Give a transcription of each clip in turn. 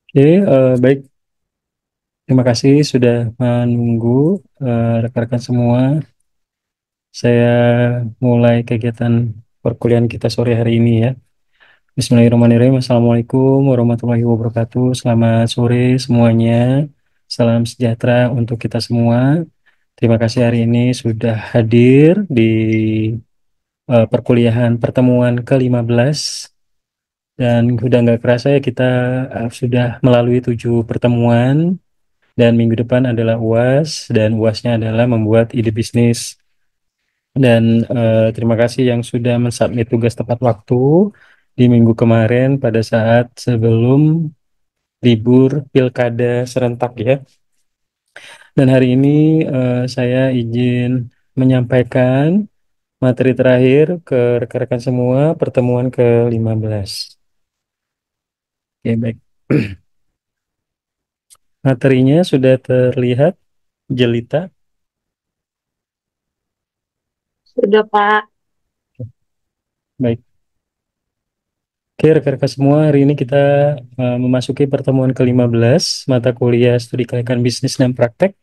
Oke, baik. Terima kasih sudah menunggu rekan-rekan semua. Saya mulai kegiatan perkuliahan kita sore hari ini ya. Bismillahirrahmanirrahim. Assalamualaikum warahmatullahi wabarakatuh. Selamat sore semuanya. Salam sejahtera untuk kita semua. Terima kasih hari ini sudah hadir di perkuliahan pertemuan ke-15. Dan udah nggak kerasa ya kita sudah melalui 7 pertemuan. Dan minggu depan adalah UAS, dan UASnya adalah membuat ide bisnis. Dan terima kasih yang sudah mensubmit tugas tepat waktu di minggu kemarin pada saat sebelum libur pilkada serentak ya. Dan hari ini saya izin menyampaikan materi terakhir ke rekan-rekan semua pertemuan ke-15. Oke, baik. Materinya sudah terlihat jelita. Sudah, Pak. Baik. Oke, rekan-rekan semua, hari ini kita memasuki pertemuan ke-15 mata kuliah Studi Kelayakan Bisnis dan Praktek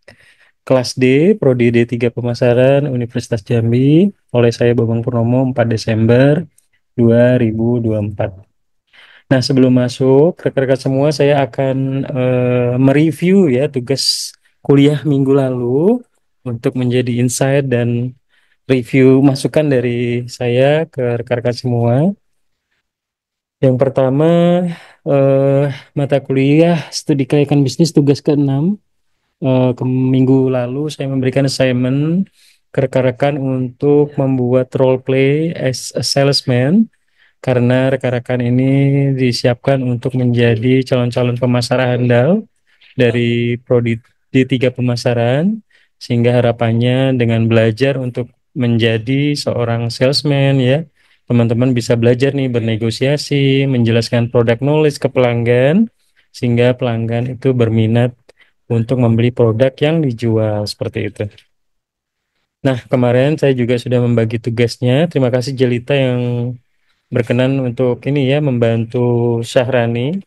kelas D, Prodi D3 Pemasaran Universitas Jambi oleh saya Bambang Purnomo 4 Desember 2024. Nah, sebelum masuk, rekan-rekan semua, saya akan mereview ya tugas kuliah minggu lalu untuk menjadi insight dan review masukan dari saya ke rekan-rekan semua. Yang pertama, eh, mata kuliah Studi Kelayakan Bisnis tugas ke-6. Ke minggu lalu saya memberikan assignment ke rekan-rekan untuk membuat role play as a salesman karena rekan-rekan ini disiapkan untuk menjadi calon-calon pemasar handal dari prodi D3 pemasaran, sehingga harapannya dengan belajar untuk menjadi seorang salesman ya, teman-teman bisa belajar nih bernegosiasi, menjelaskan produk knowledge ke pelanggan sehingga pelanggan itu berminat untuk membeli produk yang dijual seperti itu. Nah, kemarin saya juga sudah membagi tugasnya. Terima kasih Jelita yang berkenan untuk ini ya membantu Syahrani,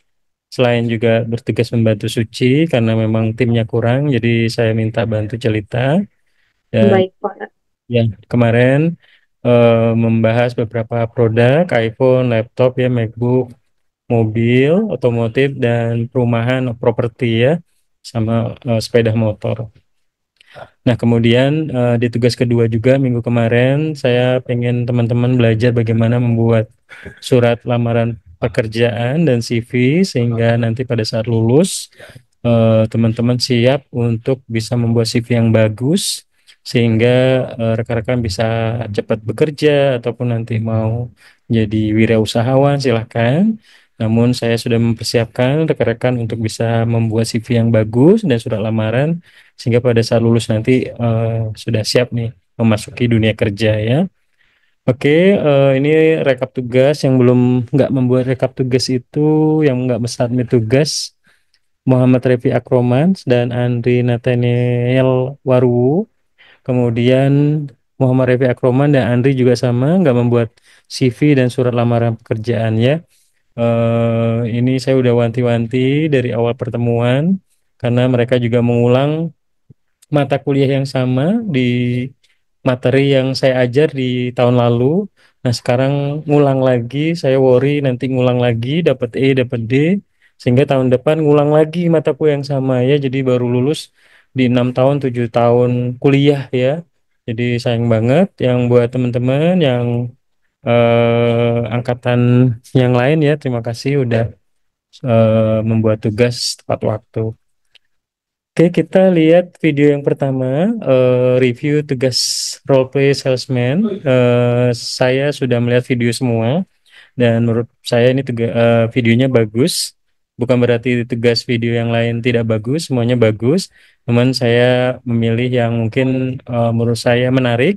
selain juga bertugas membantu Suci karena memang timnya kurang, jadi saya minta bantu Jelita. Dan Baik, Pak. ya kemarin membahas beberapa produk iPhone, laptop ya, MacBook, mobil, otomotif dan perumahan, properti ya, sama sepeda motor. Nah, kemudian di tugas kedua juga minggu kemarin saya pengen teman-teman belajar bagaimana membuat surat lamaran pekerjaan dan CV sehingga nanti pada saat lulus teman-teman siap untuk bisa membuat CV yang bagus sehingga rekan-rekan bisa cepat bekerja ataupun nanti mau jadi wirausahawan silahkan. Namun saya sudah mempersiapkan rekan-rekan untuk bisa membuat CV yang bagus dan surat lamaran sehingga pada saat lulus nanti sudah siap nih memasuki dunia kerja ya. Oke, ini rekap tugas yang belum nggak membuat rekap tugas itu, yang nggak submit tugas, Muhammad Refi Akromans dan Andri Nathaniel Waruwu. Kemudian Muhammad Refi Akroman dan Andri juga sama, nggak membuat CV dan surat lamaran pekerjaan ya. Ini saya udah wanti-wanti dari awal pertemuan karena mereka juga mengulang mata kuliah yang sama di materi yang saya ajar di tahun lalu. Nah, sekarang ngulang lagi, saya worry nanti ngulang lagi, dapat E, dapat D, sehingga tahun depan ngulang lagi mata kuliah yang sama ya. Jadi baru lulus di 6 tahun, 7 tahun kuliah ya. Jadi sayang banget yang buat teman-teman yang angkatan yang lain ya. Terima kasih udah membuat tugas tepat waktu. Oke, kita lihat video yang pertama, review tugas role play salesman. Saya sudah melihat video semua, dan menurut saya ini videonya bagus. Bukan berarti tugas video yang lain tidak bagus, semuanya bagus. Namun saya memilih yang mungkin menurut saya menarik.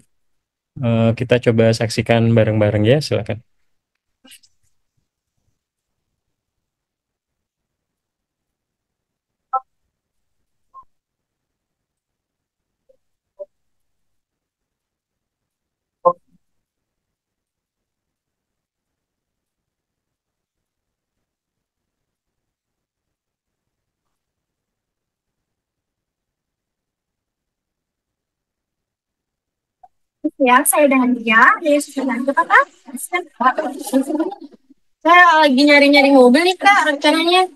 Kita coba saksikan bareng-bareng ya, silakan. Ya, saya dengan dia, dari Susunan itu kakak. Saya lagi nyari-nyari mobil nih kak, rencananya.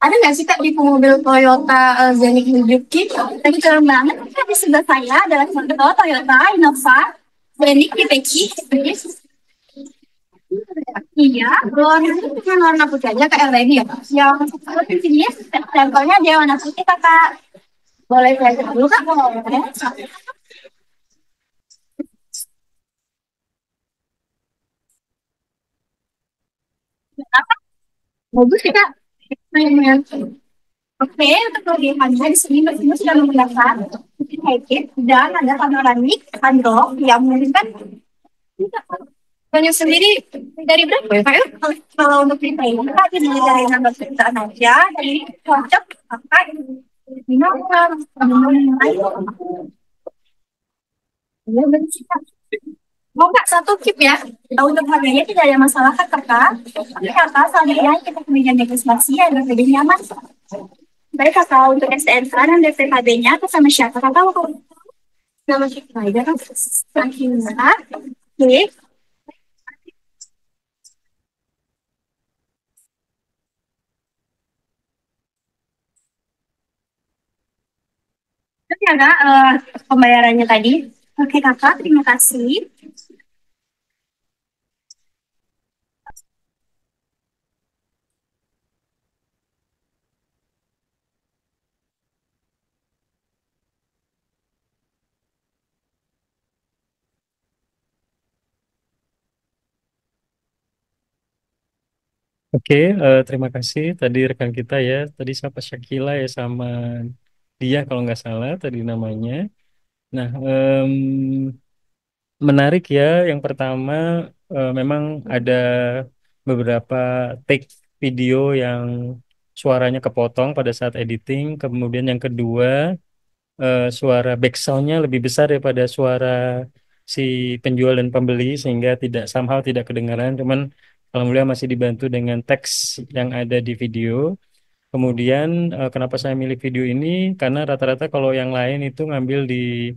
Ada nggak sih kak di mobil Toyota Zenith Suzuki? Lagi keren banget. Kak, di sebelah saya adalah contoh Toyota Innova Zenith DPC. Iya, warna itu cuma warna putih aja kayak LED ya. Yang di sini stempelnya dia warna putih kakak. Boleh saya lihat dulu kak? Boleh. Bagus sih kak. Lumayan. Oke, untuk kelebihannya di sini mesinnya sudah menggunakan mesin hybrid dan ada panoramik sunroof yang memungkinkan banyak sendiri dari berapa ya Kak ya? Kalau untuk di Thailand Kak jadi dari 16 jutaan aja dan ini cocok pakai minum ya benar Kak. Mau nggak satu chip ya? Untuk harganya tidak ada masalah kan kakak? Tapi kakak seandainya kita punya negosiasi ya lebih nyaman. Baik kakak untuk STNK dan DPKB-nya atas sama siapa kakak mau nama siapa aja kan? Sakinah. Oke. Terus ya kak pembayarannya tadi. Oke kakak, terima kasih. Oke, terima kasih tadi rekan kita ya. Tadi siapa Syakila ya sama dia kalau nggak salah tadi namanya. Nah, menarik ya. Yang pertama, memang ada beberapa take video yang suaranya kepotong pada saat editing. Kemudian yang kedua, suara backsoundnya lebih besar daripada suara si penjual dan pembeli sehingga tidak somehow tidak kedengaran. Cuman alhamdulillah masih dibantu dengan teks yang ada di video. Kemudian kenapa saya milih video ini? Karena rata-rata kalau yang lain itu ngambil di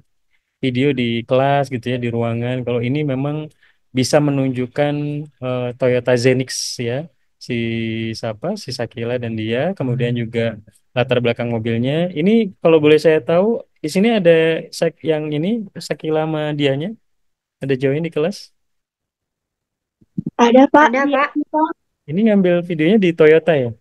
video di kelas gitu ya di ruangan. Kalau ini memang bisa menunjukkan Toyota Zenix ya si siapa si Sakila dan dia. Kemudian juga latar belakang mobilnya. Ini kalau boleh saya tahu di sini ada yang ini Sakila sama dianya ada join di kelas. Ada Pak. Ada, Iya, Pak. Pak. Ini ngambil videonya di Toyota ya.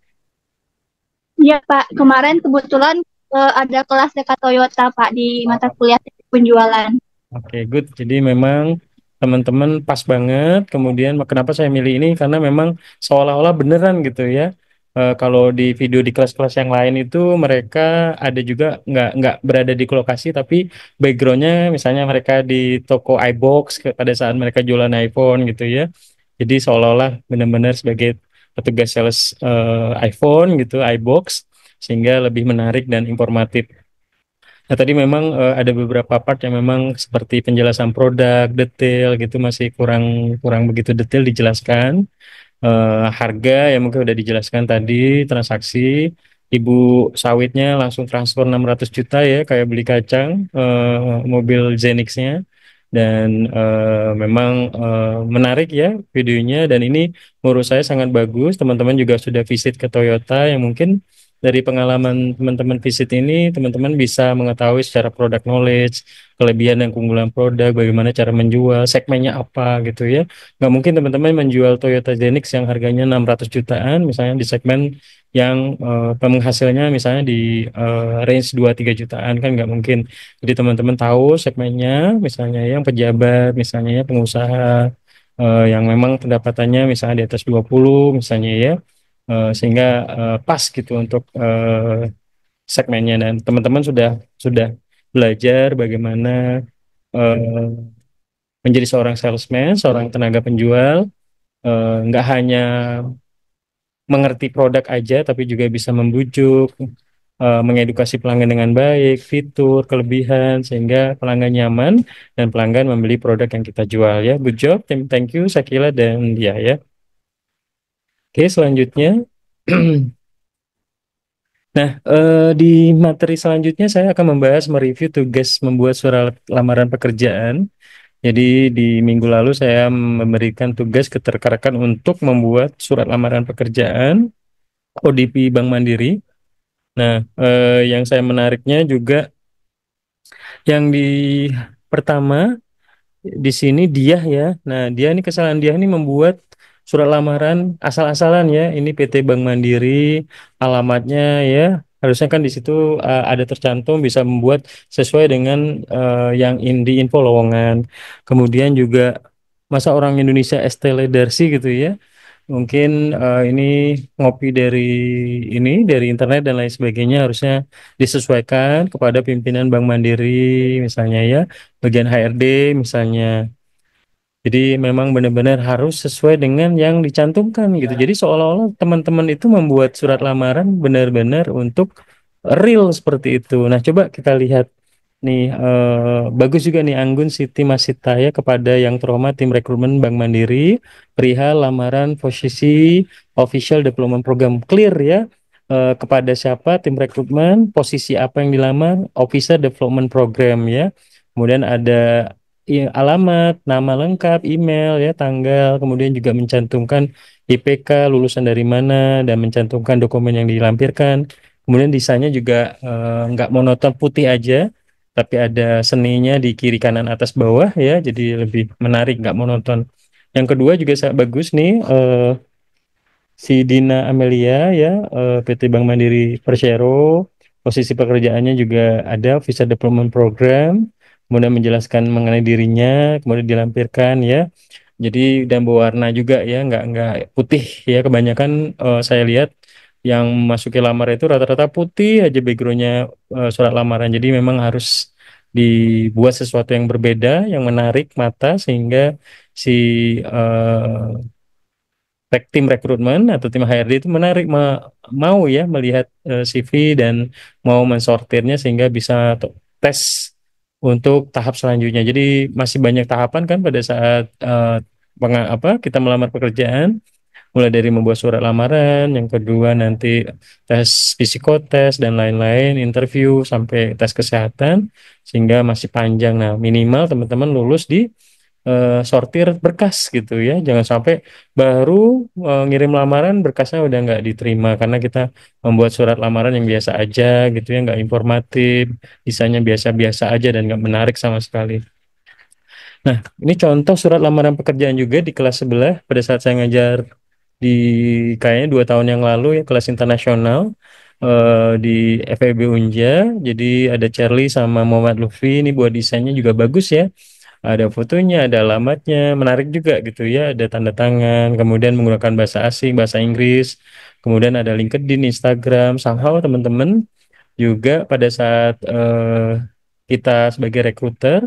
Iya, Pak. Kemarin kebetulan ada kelas dekat Toyota Pak di mata kuliah penjualan. Oke, good. Jadi memang teman-teman pas banget. Kemudian kenapa saya milih ini? Karena memang seolah-olah beneran gitu ya. Kalau di video di kelas-kelas yang lain itu mereka ada juga nggak berada di lokasi, tapi backgroundnya misalnya mereka di toko iBox pada saat mereka jualan iPhone gitu ya. Jadi seolah-olah benar-benar sebagai petugas sales iPhone gitu, iBox, sehingga lebih menarik dan informatif. Nah, tadi memang ada beberapa part yang memang seperti penjelasan produk, detail gitu masih kurang kurang begitu detail dijelaskan. Harga yang mungkin udah dijelaskan tadi, transaksi, ibu sawitnya langsung transfer 600 juta ya, kayak beli kacang, mobil Zenix-nya. Dan memang menarik ya videonya, dan ini menurut saya sangat bagus. Teman-teman juga sudah visit ke Toyota yang mungkin dari pengalaman teman-teman visit ini, teman-teman bisa mengetahui secara product knowledge, kelebihan dan keunggulan produk, bagaimana cara menjual, segmennya apa gitu ya. Nggak mungkin teman-teman menjual Toyota Zenix yang harganya 600 jutaan, misalnya di segmen yang penghasilnya misalnya di range 2-3 jutaan, kan nggak mungkin. Jadi teman-teman tahu segmennya, misalnya yang pejabat, misalnya ya pengusaha yang memang pendapatannya misalnya di atas 20 misalnya ya. Sehingga pas gitu untuk segmennya, dan teman-teman sudah belajar bagaimana eh, menjadi seorang salesman, seorang tenaga penjual, nggak hanya mengerti produk aja, tapi juga bisa membujuk, mengedukasi pelanggan dengan baik, fitur, kelebihan, sehingga pelanggan nyaman dan pelanggan membeli produk yang kita jual ya. Good job, thank you Sakila dan dia ya. Oke, selanjutnya. Nah, di materi selanjutnya saya akan membahas mereview tugas membuat surat lamaran pekerjaan. Jadi di minggu lalu saya memberikan tugas ke rekan-rekan untuk membuat surat lamaran pekerjaan ODP Bank Mandiri. Nah, yang saya menariknya juga yang di pertama di sini dia ya. Nah, dia ini kesalahan dia ini membuat surat lamaran asal-asalan ya. Ini PT Bank Mandiri, alamatnya ya. Harusnya kan di situ ada tercantum bisa membuat sesuai dengan yang di info lowongan. Kemudian juga masa orang Indonesia Estelle Darsi gitu ya. Mungkin ini ngopi dari internet dan lain sebagainya harusnya disesuaikan kepada pimpinan Bank Mandiri misalnya ya, bagian HRD misalnya. Jadi memang benar-benar harus sesuai dengan yang dicantumkan gitu. Jadi seolah-olah teman-teman itu membuat surat lamaran benar-benar untuk real seperti itu. Nah, coba kita lihat nih, bagus juga nih Anggun Siti Masitaya kepada yang terhormat tim rekrutmen Bank Mandiri perihal lamaran posisi Official Development Program clear ya. Kepada siapa tim rekrutmen, posisi apa yang dilamar, Officer Development Program ya. Kemudian ada alamat, nama lengkap, email ya, tanggal, kemudian juga mencantumkan IPK, lulusan dari mana, dan mencantumkan dokumen yang dilampirkan. Kemudian desainnya juga nggak monoton putih aja, tapi ada seninya di kiri kanan atas bawah ya, jadi lebih menarik, nggak monoton. Yang kedua juga sangat bagus nih, si Dina Amelia ya, PT Bank Mandiri Persero, posisi pekerjaannya juga ada Visa Development Program, kemudian menjelaskan mengenai dirinya, kemudian dilampirkan ya. Jadi dan berwarna juga ya, nggak putih ya. Kebanyakan saya lihat yang masuki lamar itu rata-rata putih aja backgroundnya, surat lamaran. Jadi memang harus dibuat sesuatu yang berbeda, yang menarik mata sehingga si tim rekrutmen atau tim HRD itu menarik mau ya melihat CV dan mau mensortirnya sehingga bisa tes untuk tahap selanjutnya. Jadi masih banyak tahapan kan pada saat kita melamar pekerjaan, mulai dari membuat surat lamaran, yang kedua nanti tes psikotes dan lain-lain, interview sampai tes kesehatan sehingga masih panjang. Nah, minimal teman-teman lulus di sortir berkas gitu ya. Jangan sampai baru ngirim lamaran berkasnya udah nggak diterima karena kita membuat surat lamaran yang biasa aja gitu ya, nggak informatif, desainnya biasa-biasa aja dan nggak menarik sama sekali. Nah, ini contoh surat lamaran pekerjaan juga di kelas sebelah pada saat saya ngajar di kayaknya 2 tahun yang lalu ya, kelas internasional di FEB Unja. Jadi ada Charlie sama Muhammad Lutfi, ini buat desainnya juga bagus ya. Ada fotonya, ada alamatnya, menarik juga gitu ya. Ada tanda tangan, kemudian menggunakan bahasa asing, bahasa Inggris, kemudian ada LinkedIn, Instagram. Somehow teman-teman juga pada saat kita sebagai recruiter,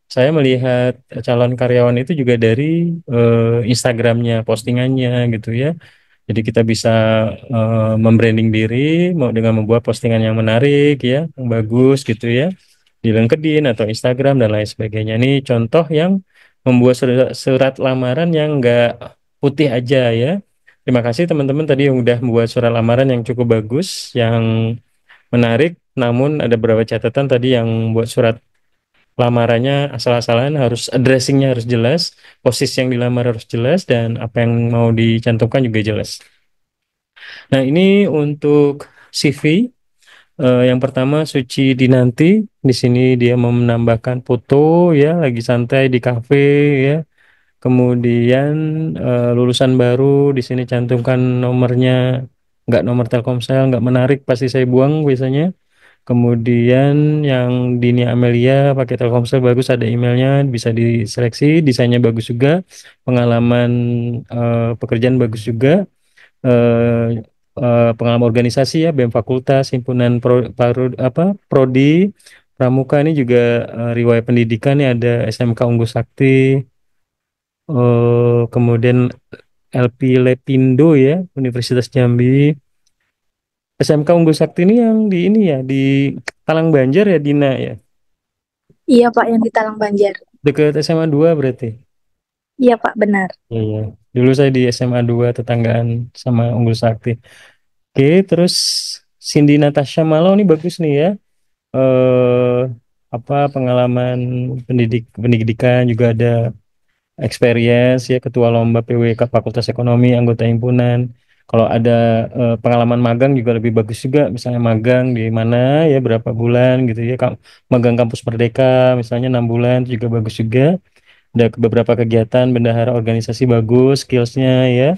saya melihat calon karyawan itu juga dari Instagramnya, postingannya gitu ya. Jadi kita bisa membranding diri, mau dengan membuat postingan yang menarik ya, yang bagus gitu ya di LinkedIn atau Instagram dan lain sebagainya. Ini contoh yang membuat surat lamaran yang nggak putih aja ya. Terima kasih teman-teman tadi yang udah membuat surat lamaran yang cukup bagus, yang menarik. Namun ada beberapa catatan tadi yang buat surat lamarannya asal-asalan, harus addressingnya harus jelas, posisi yang dilamar harus jelas, dan apa yang mau dicantumkan juga jelas. Nah ini untuk CV. Yang pertama Suci Dinanti, di sini dia mau menambahkan foto ya, lagi santai di kafe ya. Kemudian lulusan baru di sini cantumkan nomornya, nggak nomor Telkomsel, nggak menarik, pasti saya buang biasanya. Kemudian yang Dini Amelia pakai Telkomsel bagus, ada emailnya bisa diseleksi, desainnya bagus juga, pengalaman pekerjaan bagus juga, eh, pengalaman organisasi ya, BEM Fakultas, himpunan Prodi, Pramuka, ini juga riwayat pendidikan nih ada SMK Unggul Sakti, kemudian LP Lepindo ya, Universitas Jambi. SMK Unggul Sakti ini yang di ini ya, di Talang Banjar ya Dina ya, Iya Pak, yang di Talang Banjar. dekat SMA 2 berarti. Iya Pak, benar. Iya, iya. Dulu saya di SMA 2 tetanggaan sama Unggul Sakti. Oke, terus Cindy Natasha Malau ini bagus nih ya. eh pengalaman pendidikan, juga ada experience ya, ketua lomba PWK Fakultas Ekonomi, anggota himpunan. Kalau ada pengalaman magang juga lebih bagus juga, misalnya magang di mana ya berapa bulan gitu ya. Magang kampus Merdeka misalnya 6 bulan itu juga bagus juga. Ada beberapa kegiatan bendahara organisasi bagus, skillsnya ya,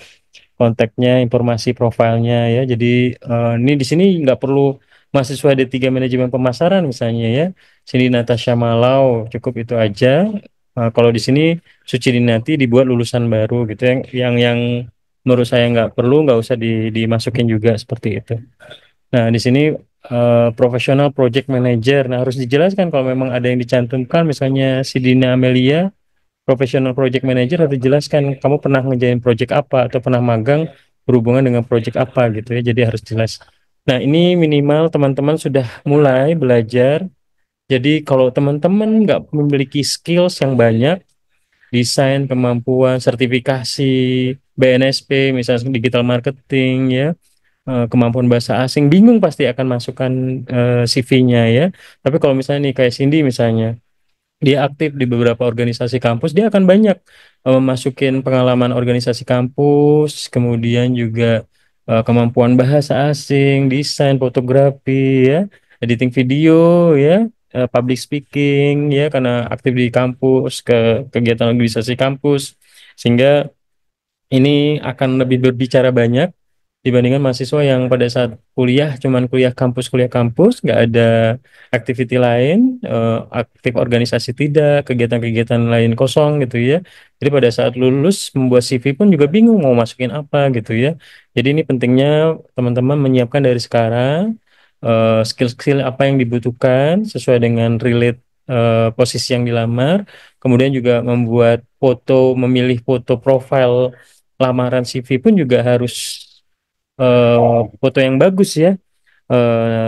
kontaknya, informasi profilnya ya. Jadi ini di sini nggak perlu mahasiswa D3 manajemen pemasaran misalnya ya. Sini Natasha Malau cukup itu aja. Kalau di sini Sucidinati dibuat lulusan baru gitu, yang menurut saya nggak perlu, nggak usah dimasukin juga seperti itu. Nah di sini profesional project manager. Nah harus dijelaskan kalau memang ada yang dicantumkan, misalnya si Dina Amelia professional project manager, harus dijelaskan kamu pernah ngejain project apa atau pernah magang berhubungan dengan project apa gitu ya. Jadi harus jelas. Nah, ini minimal teman-teman sudah mulai belajar. Jadi kalau teman-teman nggak memiliki skills yang banyak, desain, kemampuan, sertifikasi, BNSP, misalnya digital marketing ya, kemampuan bahasa asing, bingung pasti akan masukkan CV-nya ya. Tapi kalau misalnya nih kayak Cindy misalnya, dia aktif di beberapa organisasi kampus, dia akan banyak masukin pengalaman organisasi kampus, kemudian juga kemampuan bahasa asing, desain, fotografi, ya, editing video, ya, public speaking, ya, karena aktif di kampus, kegiatan organisasi kampus, sehingga ini akan lebih berbicara banyak dibandingkan mahasiswa yang pada saat kuliah cuman kuliah kampus, nggak ada activity lain, aktif organisasi tidak, kegiatan-kegiatan lain kosong gitu ya. Jadi pada saat lulus membuat CV pun juga bingung mau masukin apa gitu ya. Jadi ini pentingnya teman-teman menyiapkan dari sekarang skill-skill apa yang dibutuhkan sesuai dengan relate posisi yang dilamar. Kemudian juga membuat foto, memilih foto profile lamaran CV pun juga harus foto yang bagus ya.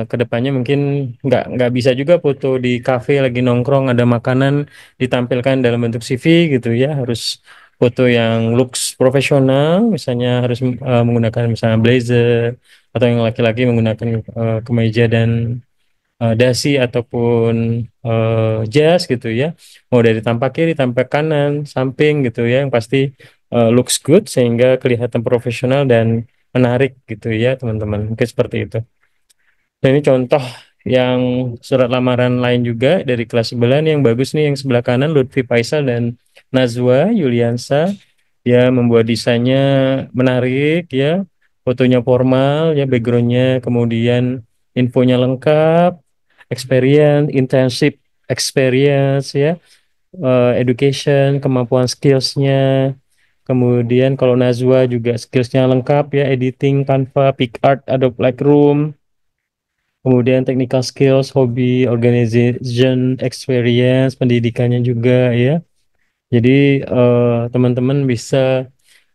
Kedepannya mungkin nggak bisa juga foto di kafe lagi nongkrong ada makanan ditampilkan dalam bentuk CV gitu ya. Harus foto yang looks profesional, misalnya harus menggunakan misalnya blazer, atau yang laki-laki menggunakan kemeja dan dasi ataupun jas gitu ya. Mau dari tampak kiri, tampak kanan, samping gitu ya. Yang pasti looks good sehingga kelihatan profesional dan menarik gitu ya teman-teman. Mungkin seperti itu. Dan ini contoh yang surat lamaran lain juga dari kelas sebelah nih yang bagus nih, yang sebelah kanan Lutfi Faisal dan Nazwa Yuliansa. Ya membuat desainnya menarik ya, fotonya formal ya, backgroundnya, kemudian infonya lengkap, experience, internship experience ya, education, kemampuan skillsnya. Kemudian kalau Nazwa juga skillsnya lengkap ya, editing, Canva, PicArt, Adobe Lightroom. Kemudian technical skills, hobi, organization, experience, pendidikannya juga ya. Jadi teman-teman bisa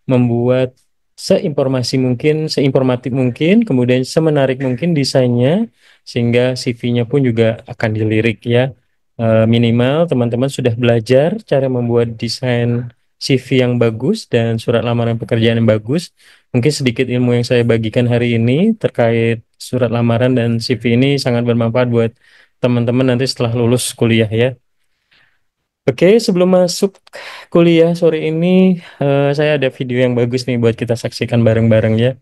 membuat seinformasi mungkin, seinformatif mungkin, kemudian semenarik mungkin desainnya, sehingga CV-nya pun juga akan dilirik ya. Minimal teman-teman sudah belajar cara membuat desain CV yang bagus dan surat lamaran pekerjaan yang bagus. Mungkin sedikit ilmu yang saya bagikan hari ini terkait surat lamaran dan CV ini sangat bermanfaat buat teman-teman nanti setelah lulus kuliah ya. Oke, sebelum masuk kuliah sore ini, saya ada video yang bagus nih buat kita saksikan bareng-bareng ya.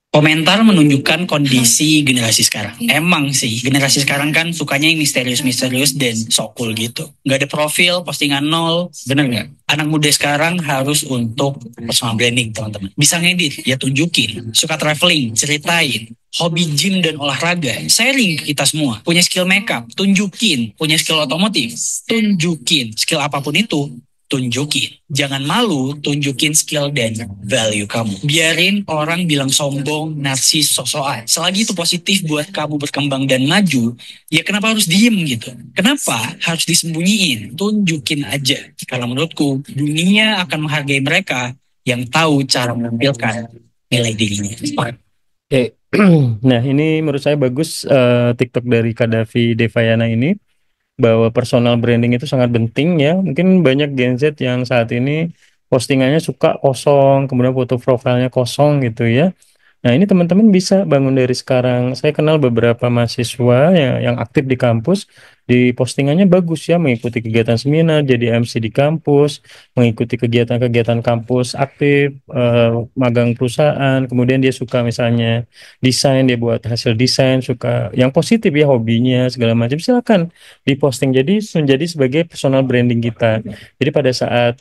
Komentar menunjukkan kondisi generasi sekarang. Emang sih, generasi sekarang kan sukanya yang misterius-misterius dan sok cool gitu. Nggak ada profil, postingan nol, bener nggak? Anak muda sekarang harus untuk personal branding, teman-teman. Bisa ngedit, ya tunjukin. Suka traveling, ceritain. Hobi gym dan olahraga, sharing ke kita semua. Punya skill makeup, tunjukin. Punya skill otomotif, tunjukin. Skill apapun itu, tunjukin. Jangan malu, tunjukin skill dan value kamu. Biarin orang bilang sombong, narsis, sok-sokan. Selagi itu positif buat kamu berkembang dan maju, ya kenapa harus diem gitu? Kenapa harus disembunyiin? Tunjukin aja. Karena menurutku, dunia akan menghargai mereka yang tahu cara menampilkan nilai dirinya. Oke, nah ini menurut saya bagus TikTok dari Kadafi Devayana ini, bahwa personal branding itu sangat penting ya. Mungkin banyak Gen Z yang saat ini postingannya suka kosong, kemudian foto profilnya kosong gitu ya. Nah, ini teman-teman bisa bangun dari sekarang. Saya kenal beberapa mahasiswa yang aktif di kampus, di postingannya bagus ya, mengikuti kegiatan seminar, jadi MC di kampus, mengikuti kegiatan-kegiatan kampus aktif, magang perusahaan, kemudian dia suka misalnya desain, dia buat hasil desain, suka yang positif ya, hobinya segala macam, silakan diposting. Jadi menjadi sebagai personal branding kita. Jadi pada saat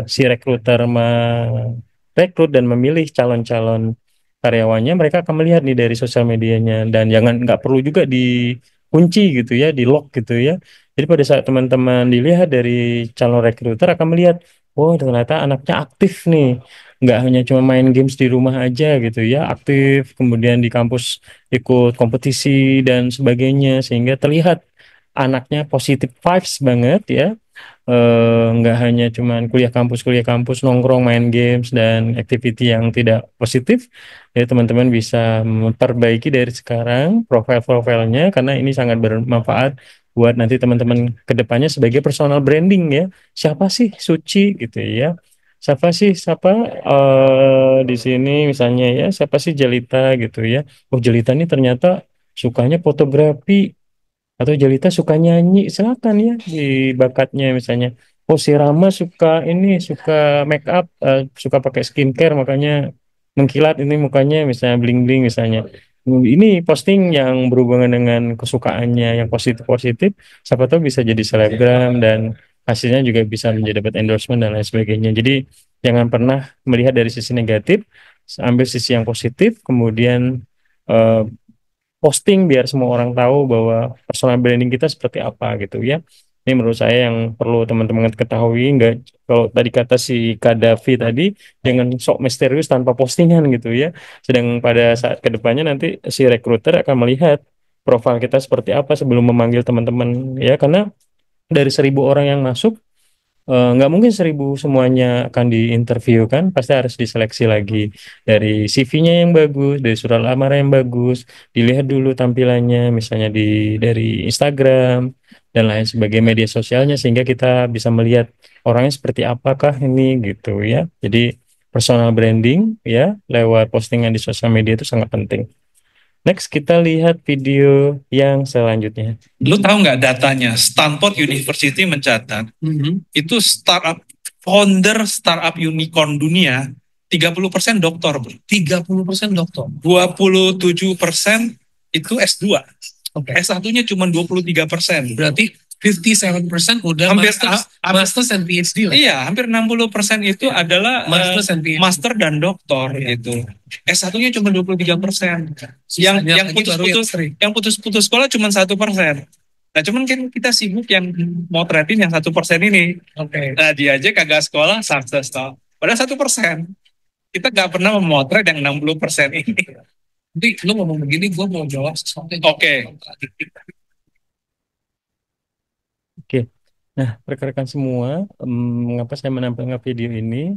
si rekruter merekrut dan memilih calon-calon karyawannya, mereka akan melihat nih dari sosial medianya, dan jangan nggak perlu juga dikunci gitu ya, di lock gitu ya. Jadi pada saat teman-teman dilihat dari calon rekruter akan melihat, oh ternyata anaknya aktif nih, nggak hanya cuma main games di rumah aja gitu ya, aktif kemudian di kampus ikut kompetisi dan sebagainya, sehingga terlihat anaknya positif vibes banget ya. Nggak hanya cuman kuliah kampus nongkrong main games dan activity yang tidak positif. Ya teman-teman bisa memperbaiki dari sekarang profil-profilnya, karena ini sangat bermanfaat buat nanti teman-teman ke depannya sebagai personal branding ya. Siapa sih Suci gitu ya, siapa di sini misalnya ya, siapa sih Jelita gitu ya. Oh, Jelita ini ternyata sukanya fotografi, atau Jelita suka nyanyi, silakan ya di bakatnya misalnya. Oh, si Rama suka ini, suka make up, suka pakai skincare, makanya mengkilat ini mukanya, misalnya bling bling misalnya. Ini posting yang berhubungan dengan kesukaannya yang positif positif, siapa tahu bisa jadi selebgram, dan hasilnya juga bisa menjadi dapat endorsement dan lain sebagainya. Jadi jangan pernah melihat dari sisi negatif, ambil sisi yang positif, kemudian eh, posting biar semua orang tahu bahwa personal branding kita seperti apa gitu ya. Ini menurut saya yang perlu teman-teman ketahui. Nggak, kalau tadi kata si Kadafi tadi, jangan sok misterius tanpa postingan gitu ya. Sedang pada saat kedepannya nanti si recruiter akan melihat profil kita seperti apa sebelum memanggil teman-teman ya. Karena dari 1.000 orang yang masuk, nggak mungkin 1.000 semuanya akan diinterview kan, pasti harus diseleksi lagi dari CV-nya yang bagus, dari surat lamaran yang bagus, dilihat dulu tampilannya, misalnya dari Instagram dan lain sebagai media sosialnya, sehingga kita bisa melihat orangnya seperti apakah ini gitu ya. Jadi personal branding ya lewat postingan di sosial media itu sangat penting. Next kita lihat video yang selanjutnya. Lu tahu nggak datanya? Stanford University mencatat itu founder startup unicorn dunia 30% doktor, bro. 30% dokter. 27% itu S2. Oke. S1-nya cuma 23%. Berarti 57% udah Hampir- masters and PhD lah. Iya, hampir 60% itu adalah Masters and PhD. master dan doktor gitu. S1-nya cuma 23%. Yang Sisanya yang lagi baru yang sering. putus-putus sekolah cuma 1%. Nah, cuman kan kita sibuk yang motretin yang 1% ini. Oke. Nah, dia aja kagak sekolah sukses tau. Padahal 1%. Kita nggak pernah memotret yang 60% ini. Nanti lu ngomong begini, gue mau jawab sesuatu yang Oke. Oke. Nah, rekan-rekan semua, mengapa saya menampilkan video ini?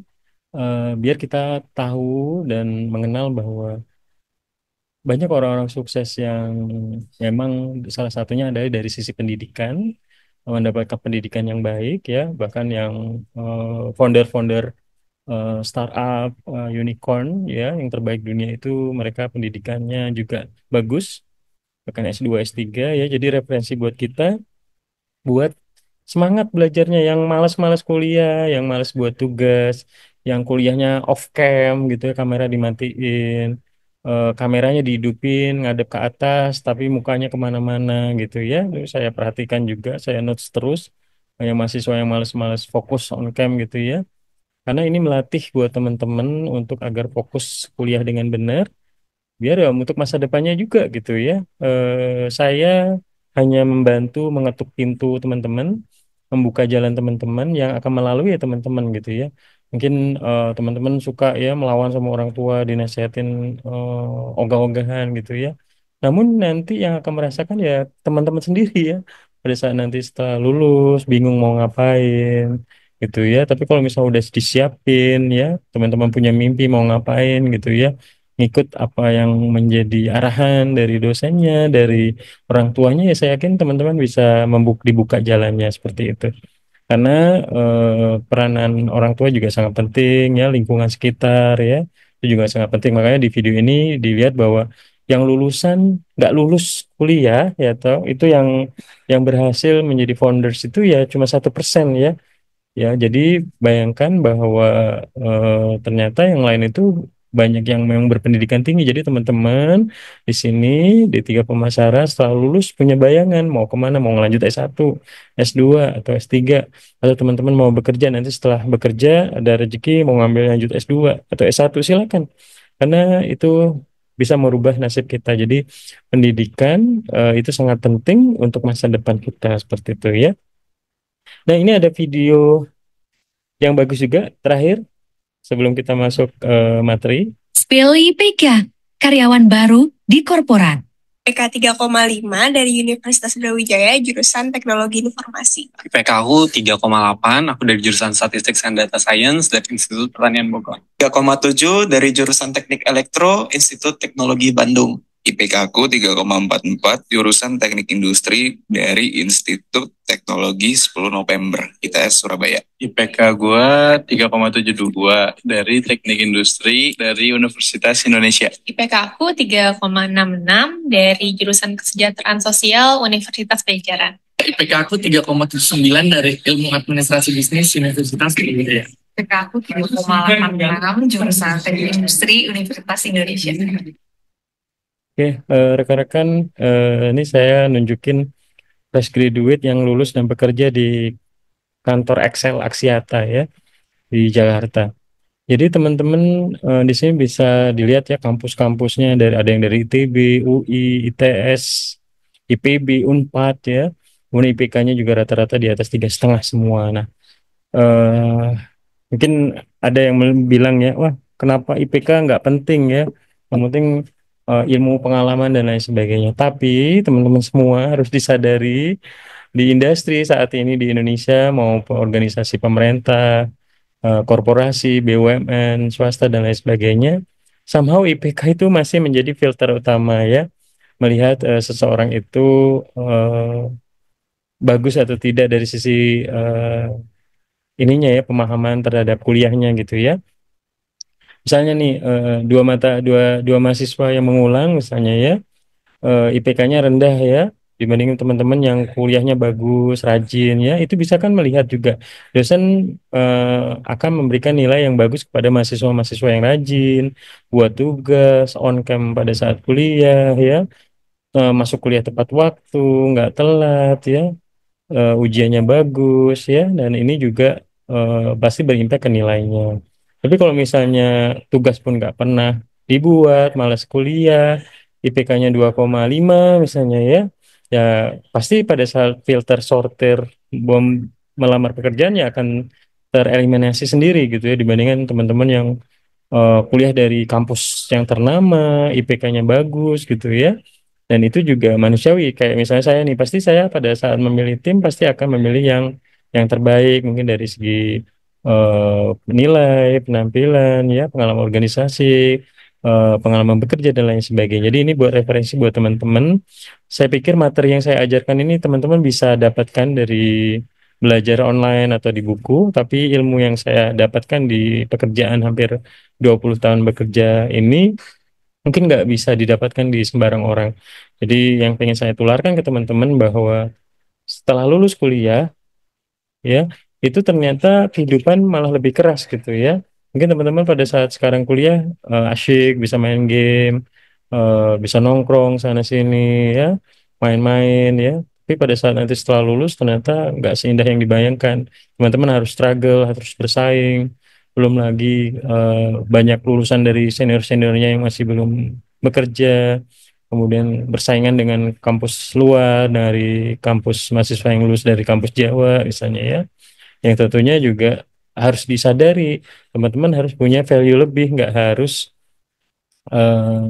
Biar kita tahu dan mengenal bahwa banyak orang-orang sukses yang memang salah satunya adalah dari sisi pendidikan, mendapatkan pendidikan yang baik ya, bahkan yang founder-founder startup unicorn ya, yang terbaik dunia itu mereka pendidikannya juga bagus, bahkan S2 S3 ya, jadi referensi buat kita, buat semangat belajarnya, yang malas-malas kuliah, yang malas buat tugas, yang kuliahnya off cam gitu ya, kamera dimatiin, kameranya dihidupin, ngadep ke atas, tapi mukanya kemana-mana gitu ya. Itu saya perhatikan juga, saya notes terus, yang mahasiswa yang malas-malas fokus on cam gitu ya. Karena ini melatih buat teman-teman untuk agar fokus kuliah dengan benar, biar ya untuk masa depannya juga gitu ya. Saya hanya membantu mengetuk pintu teman-teman, membuka jalan teman-teman yang akan melalui ya teman-teman gitu ya. Mungkin teman-teman suka ya melawan sama orang tua, dinasihatin ogah-ogahan gitu ya. Namun nanti yang akan merasakan ya teman-teman sendiri ya. Pada saat nanti setelah lulus, bingung mau ngapain gitu ya. Tapi kalau misalnya udah disiapin ya, teman-teman punya mimpi mau ngapain gitu ya, ngikut apa yang menjadi arahan dari dosennya, dari orang tuanya, ya saya yakin teman-teman bisa dibuka jalannya seperti itu. Karena peranan orang tua juga sangat penting ya, lingkungan sekitar ya. Itu juga sangat penting. Makanya di video ini dilihat bahwa yang lulusan nggak lulus kuliah ya toh itu yang berhasil menjadi founders itu ya cuma 1% ya. Ya, jadi bayangkan bahwa ternyata yang lain itu banyak yang memang berpendidikan tinggi. Jadi teman-teman di sini di tiga pemasaran setelah lulus punya bayangan mau kemana, mau ngelanjut S1, S2 atau S3, atau teman-teman mau bekerja nanti setelah bekerja ada rezeki mau ngambil lanjut S2 atau S1 silakan. Karena itu bisa merubah nasib kita. Jadi pendidikan itu sangat penting untuk masa depan kita seperti itu ya. Nah, ini ada video yang bagus juga terakhir sebelum kita masuk materi. Speli PK, karyawan baru di korporat. IPK 3,5 dari Universitas Brawijaya, jurusan Teknologi Informasi. IPK aku 3,8, aku dari jurusan Statistik and Data Science dari Institut Pertanian Bogor. 3,7 dari jurusan Teknik Elektro, Institut Teknologi Bandung. IPK aku 3,44, jurusan Teknik Industri dari Institut Teknologi 10 November, ITS Surabaya. IPK gue 3,72 dari Teknik Industri dari Universitas Indonesia. IPK aku 3,66 dari jurusan Kesejahteraan Sosial Universitas Pajajaran. IPK aku 3,79 dari Ilmu Administrasi Bisnis Universitas Brawijaya. IPK aku 3,86 jurusan Teknik Industri Universitas Indonesia. Oke, rekan-rekan, ini saya nunjukin fresh graduate yang lulus dan bekerja di kantor Excel Axiata ya di Jakarta. Jadi teman-teman di sini bisa dilihat ya kampus-kampusnya, dari ada yang dari ITB, UI, ITS, IPB, Unpad ya. Kemudian IPK-nya juga rata-rata di atas 3,5 semua. Nah, mungkin ada yang bilang ya, wah kenapa IPK nggak penting ya? Yang penting ilmu pengalaman dan lain sebagainya. Tapi teman-teman semua harus disadari di industri saat ini di Indonesia maupun organisasi pemerintah, korporasi, BUMN, swasta dan lain sebagainya, somehow IPK itu masih menjadi filter utama ya, melihat seseorang itu bagus atau tidak dari sisi ininya ya, pemahaman terhadap kuliahnya gitu ya. Misalnya nih dua mahasiswa yang mengulang misalnya ya, IPK-nya rendah ya dibandingin teman-teman yang kuliahnya bagus, rajin ya, itu bisa kan melihat juga dosen akan memberikan nilai yang bagus kepada mahasiswa-mahasiswa yang rajin, buat tugas, on cam pada saat kuliah ya, masuk kuliah tepat waktu, nggak telat ya, ujiannya bagus ya, dan ini juga pasti berimpact ke nilainya. Tapi kalau misalnya tugas pun nggak pernah dibuat, malas kuliah, IPK-nya 2,5 misalnya ya, ya pasti pada saat filter sortir bom melamar pekerjaan ya akan tereliminasi sendiri gitu ya, dibandingkan teman-teman yang kuliah dari kampus yang ternama, IPK-nya bagus gitu ya. Dan itu juga manusiawi, kayak misalnya saya nih, pasti saya pada saat memilih tim pasti akan memilih yang terbaik mungkin dari segi nilai, penampilan ya, pengalaman organisasi, pengalaman bekerja dan lain sebagainya. Jadi ini buat referensi buat teman-teman. Saya pikir materi yang saya ajarkan ini teman-teman bisa dapatkan dari belajar online atau di buku, tapi ilmu yang saya dapatkan di pekerjaan hampir 20 tahun bekerja ini mungkin nggak bisa didapatkan di sembarang orang. Jadi yang pengen saya tularkan ke teman-teman bahwa setelah lulus kuliah ya, itu ternyata kehidupan malah lebih keras gitu ya. Mungkin teman-teman pada saat sekarang kuliah asyik bisa main game, bisa nongkrong sana sini ya, main-main ya. Tapi pada saat nanti setelah lulus ternyata nggak seindah yang dibayangkan. Teman-teman harus struggle, harus bersaing. Belum lagi banyak lulusan dari senior-seniornya yang masih belum bekerja. Kemudian bersaingan dengan kampus luar, dari kampus mahasiswa yang lulus dari kampus Jawa misalnya ya, yang tentunya juga harus disadari teman-teman harus punya value lebih, nggak harus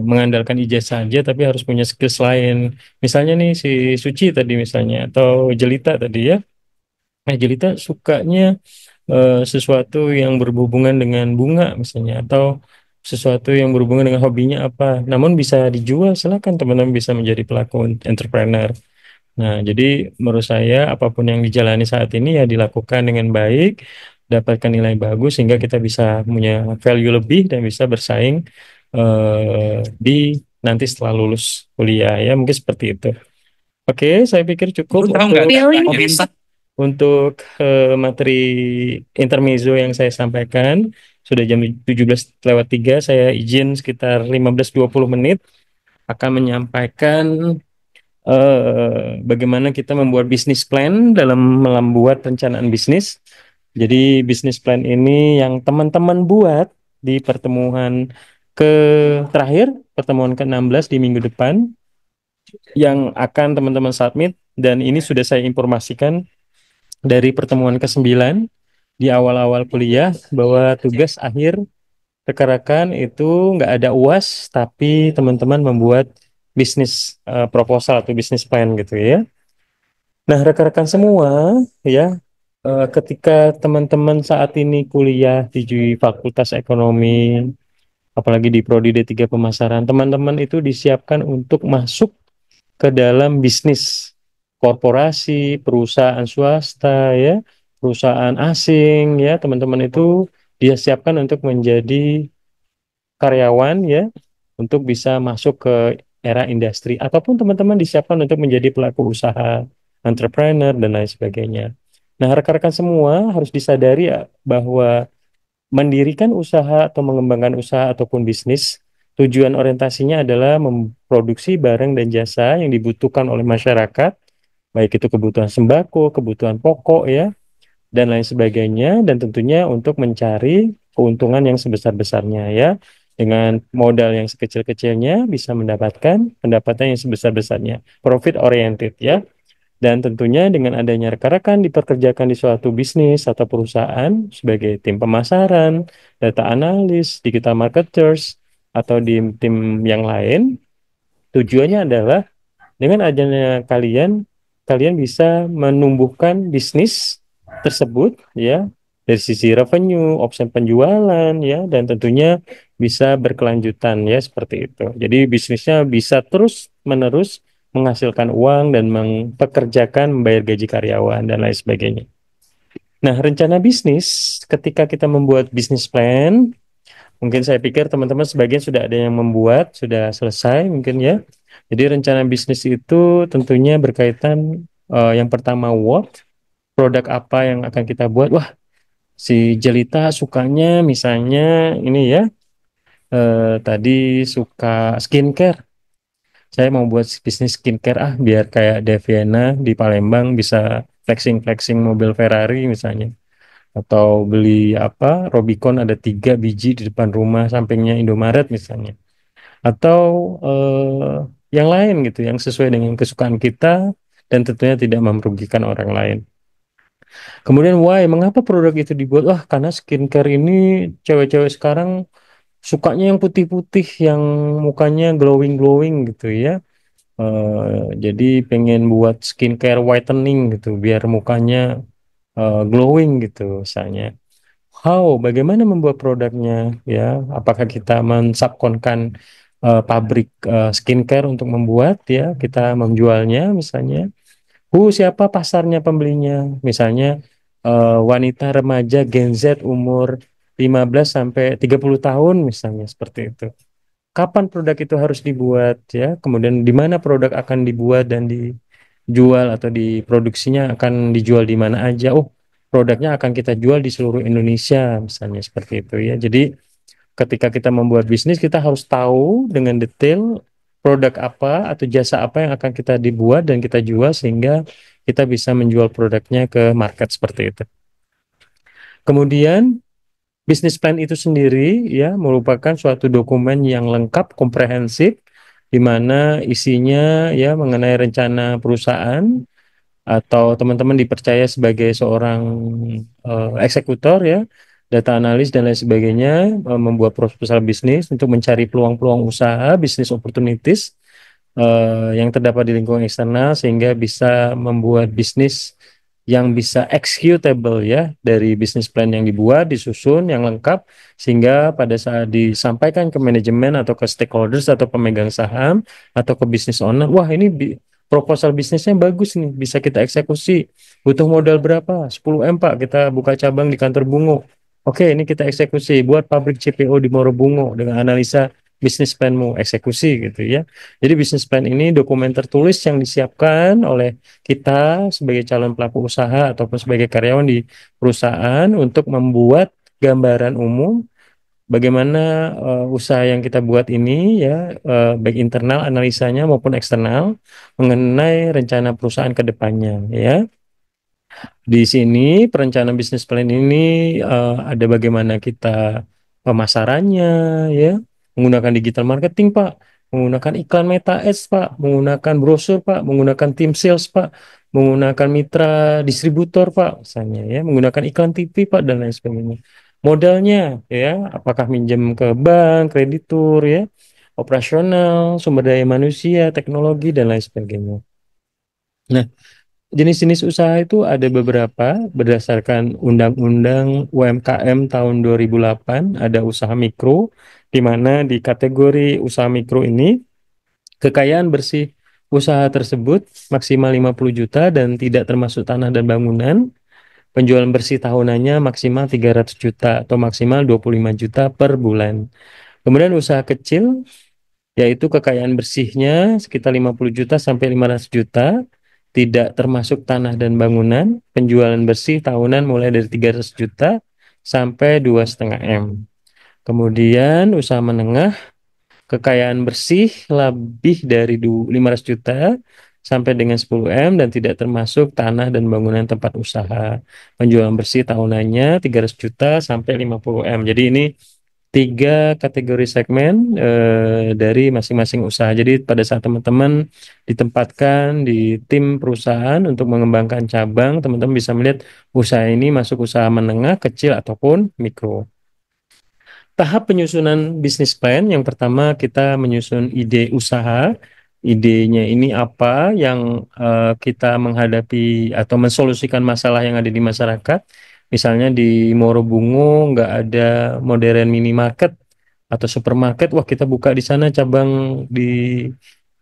mengandalkan ijazah saja, tapi harus punya skills lain. Misalnya nih si Suci tadi misalnya, atau Jelita tadi ya, Jelita sukanya sesuatu yang berhubungan dengan bunga misalnya, atau sesuatu yang berhubungan dengan hobinya apa, namun bisa dijual, silakan teman-teman bisa menjadi pelaku entrepreneur. Nah, jadi menurut saya apapun yang dijalani saat ini ya dilakukan dengan baik, dapatkan nilai bagus sehingga kita bisa punya value lebih dan bisa bersaing di nanti setelah lulus kuliah ya, mungkin seperti itu. Oke, saya pikir cukup Tahu nggak untuk komentar? materi intermezzo yang saya sampaikan. Sudah jam 17:03, saya izin sekitar 15-20 menit akan menyampaikan bagaimana kita membuat bisnis plan dalam membuat perencanaan bisnis. Jadi bisnis plan ini yang teman-teman buat di pertemuan terakhir, pertemuan ke-16 di minggu depan, yang akan teman-teman submit, dan ini sudah saya informasikan dari pertemuan ke-9 di awal-awal kuliah bahwa tugas akhir rekan-rekan itu nggak ada UAS, tapi teman-teman membuat bisnis proposal atau bisnis plan gitu ya. Nah, rekan-rekan semua ya, ketika teman-teman saat ini kuliah di Fakultas Ekonomi, apalagi di Prodi D3 Pemasaran, teman-teman itu disiapkan untuk masuk ke dalam bisnis korporasi, perusahaan swasta ya, perusahaan asing ya, teman-teman itu dia siapkan untuk menjadi karyawan ya, untuk bisa masuk ke era industri, ataupun teman-teman disiapkan untuk menjadi pelaku usaha, entrepreneur dan lain sebagainya. Nah, rekan-rekan semua harus disadari ya, bahwa mendirikan usaha atau mengembangkan usaha ataupun bisnis, tujuan orientasinya adalah memproduksi barang dan jasa yang dibutuhkan oleh masyarakat, baik itu kebutuhan sembako, kebutuhan pokok ya, dan lain sebagainya, dan tentunya untuk mencari keuntungan yang sebesar-besarnya ya. Dengan modal yang sekecil-kecilnya bisa mendapatkan pendapatan yang sebesar-besarnya. Profit oriented ya. Dan tentunya dengan adanya rekan-rekan dipekerjakan di suatu bisnis atau perusahaan sebagai tim pemasaran, data analis, digital marketers, atau di tim yang lain, tujuannya adalah dengan adanya kalian bisa menumbuhkan bisnis tersebut ya, dari sisi revenue, opsi penjualan ya, dan tentunya bisa berkelanjutan ya, seperti itu. Jadi bisnisnya bisa terus-menerus menghasilkan uang dan mempekerjakan, membayar gaji karyawan dan lain sebagainya. Nah, rencana bisnis ketika kita membuat bisnis plan, mungkin saya pikir teman-teman sebagian sudah ada yang membuat, sudah selesai mungkin ya. Jadi rencana bisnis itu tentunya berkaitan yang pertama what, produk apa yang akan kita buat. Wah, si Jelita sukanya misalnya ini ya, tadi suka skincare. Saya mau buat bisnis skincare biar kayak Deviana di Palembang bisa flexing-flexing mobil Ferrari misalnya. Atau beli apa, Robicon ada 3 biji di depan rumah, sampingnya Indomaret misalnya. Atau yang lain gitu, yang sesuai dengan kesukaan kita dan tentunya tidak merugikan orang lain. Kemudian why, mengapa produk itu dibuat? Wah, karena skincare ini cewek-cewek sekarang sukanya yang putih-putih, yang mukanya glowing-glowing gitu ya. Jadi pengen buat skincare whitening gitu, biar mukanya glowing gitu misalnya. Bagaimana membuat produknya ya? Apakah kita mensubkonkan pabrik skincare untuk membuat ya, kita menjualnya misalnya? Siapa pasarnya pembelinya? Misalnya wanita remaja Gen Z umur 15 sampai 30 tahun misalnya, seperti itu. Kapan produk itu harus dibuat ya? Kemudian di mana produk akan dibuat dan dijual, atau diproduksinya akan dijual di mana aja? Produknya akan kita jual di seluruh Indonesia misalnya, seperti itu ya. Jadi ketika kita membuat bisnis, kita harus tahu dengan detail produk apa atau jasa apa yang akan kita dibuat dan kita jual, sehingga kita bisa menjual produknya ke market, seperti itu. Kemudian bisnis plan itu sendiri ya merupakan suatu dokumen yang lengkap, komprehensif, di mana isinya ya mengenai rencana perusahaan, atau teman-teman dipercaya sebagai seorang eksekutor ya, data analis dan lain sebagainya, membuat proposal bisnis untuk mencari peluang-peluang usaha, business opportunities yang terdapat di lingkungan eksternal, sehingga bisa membuat bisnis yang bisa executable ya, dari bisnis plan yang dibuat, disusun yang lengkap, sehingga pada saat disampaikan ke manajemen atau ke stakeholders atau pemegang saham atau ke business owner, wah ini proposal bisnisnya bagus nih, bisa kita eksekusi. Butuh modal berapa? 10M Pak, kita buka cabang di kantor Bungo. Oke, ini kita eksekusi, buat pabrik CPO di Moro Bungo dengan analisa bisnis planmu, eksekusi gitu ya. Jadi bisnis plan ini dokumen tertulis yang disiapkan oleh kita sebagai calon pelaku usaha ataupun sebagai karyawan di perusahaan untuk membuat gambaran umum bagaimana usaha yang kita buat ini ya, baik internal analisanya maupun eksternal mengenai rencana perusahaan ke depannya ya. Di sini perencanaan bisnis plan ini ada bagaimana kita pemasarannya ya, menggunakan digital marketing Pak, menggunakan iklan Meta Ads Pak, menggunakan brosur Pak, menggunakan tim sales Pak, menggunakan mitra distributor Pak, misalnya ya, menggunakan iklan TV Pak dan lain sebagainya. Modalnya ya, apakah minjem ke bank, kreditur ya, operasional, sumber daya manusia, teknologi dan lain sebagainya. Nah, jenis-jenis usaha itu ada beberapa berdasarkan Undang-Undang UMKM tahun 2008, ada usaha mikro, di mana di kategori usaha mikro ini kekayaan bersih usaha tersebut maksimal 50 juta dan tidak termasuk tanah dan bangunan. Penjualan bersih tahunannya maksimal 300 juta atau maksimal 25 juta per bulan. Kemudian usaha kecil yaitu kekayaan bersihnya sekitar 50 juta sampai 500 juta, tidak termasuk tanah dan bangunan, penjualan bersih tahunan mulai dari 300 juta sampai 2,5 M. Kemudian usaha menengah, kekayaan bersih lebih dari 500 juta sampai dengan 10M dan tidak termasuk tanah dan bangunan tempat usaha. Penjualan bersih tahunannya 300 juta sampai 50M. Jadi ini 3 kategori segmen dari masing-masing usaha. Jadi pada saat teman-teman ditempatkan di tim perusahaan untuk mengembangkan cabang, teman-teman bisa melihat usaha ini masuk usaha menengah, kecil, ataupun mikro. Tahap penyusunan bisnis plan, yang pertama kita menyusun ide usaha. Idenya ini apa yang kita menghadapi atau mensolusikan masalah yang ada di masyarakat. Misalnya di Moro Bungo nggak ada modern minimarket atau supermarket, wah kita buka di sana cabang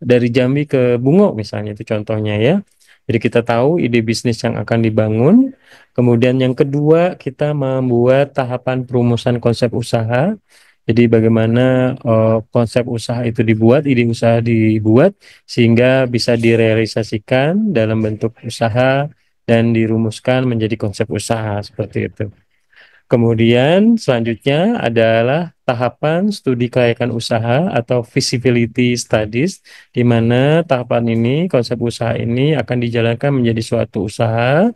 dari Jambi ke Bungo misalnya, itu contohnya ya. Jadi kita tahu ide bisnis yang akan dibangun. Kemudian yang kedua kita membuat tahapan perumusan konsep usaha. Jadi bagaimana konsep usaha itu dibuat, ide usaha dibuat sehingga bisa direalisasikan dalam bentuk usaha dan dirumuskan menjadi konsep usaha seperti itu. Kemudian selanjutnya adalah tahapan studi kelayakan usaha atau feasibility studies, di mana tahapan ini, konsep usaha ini akan dijalankan menjadi suatu usaha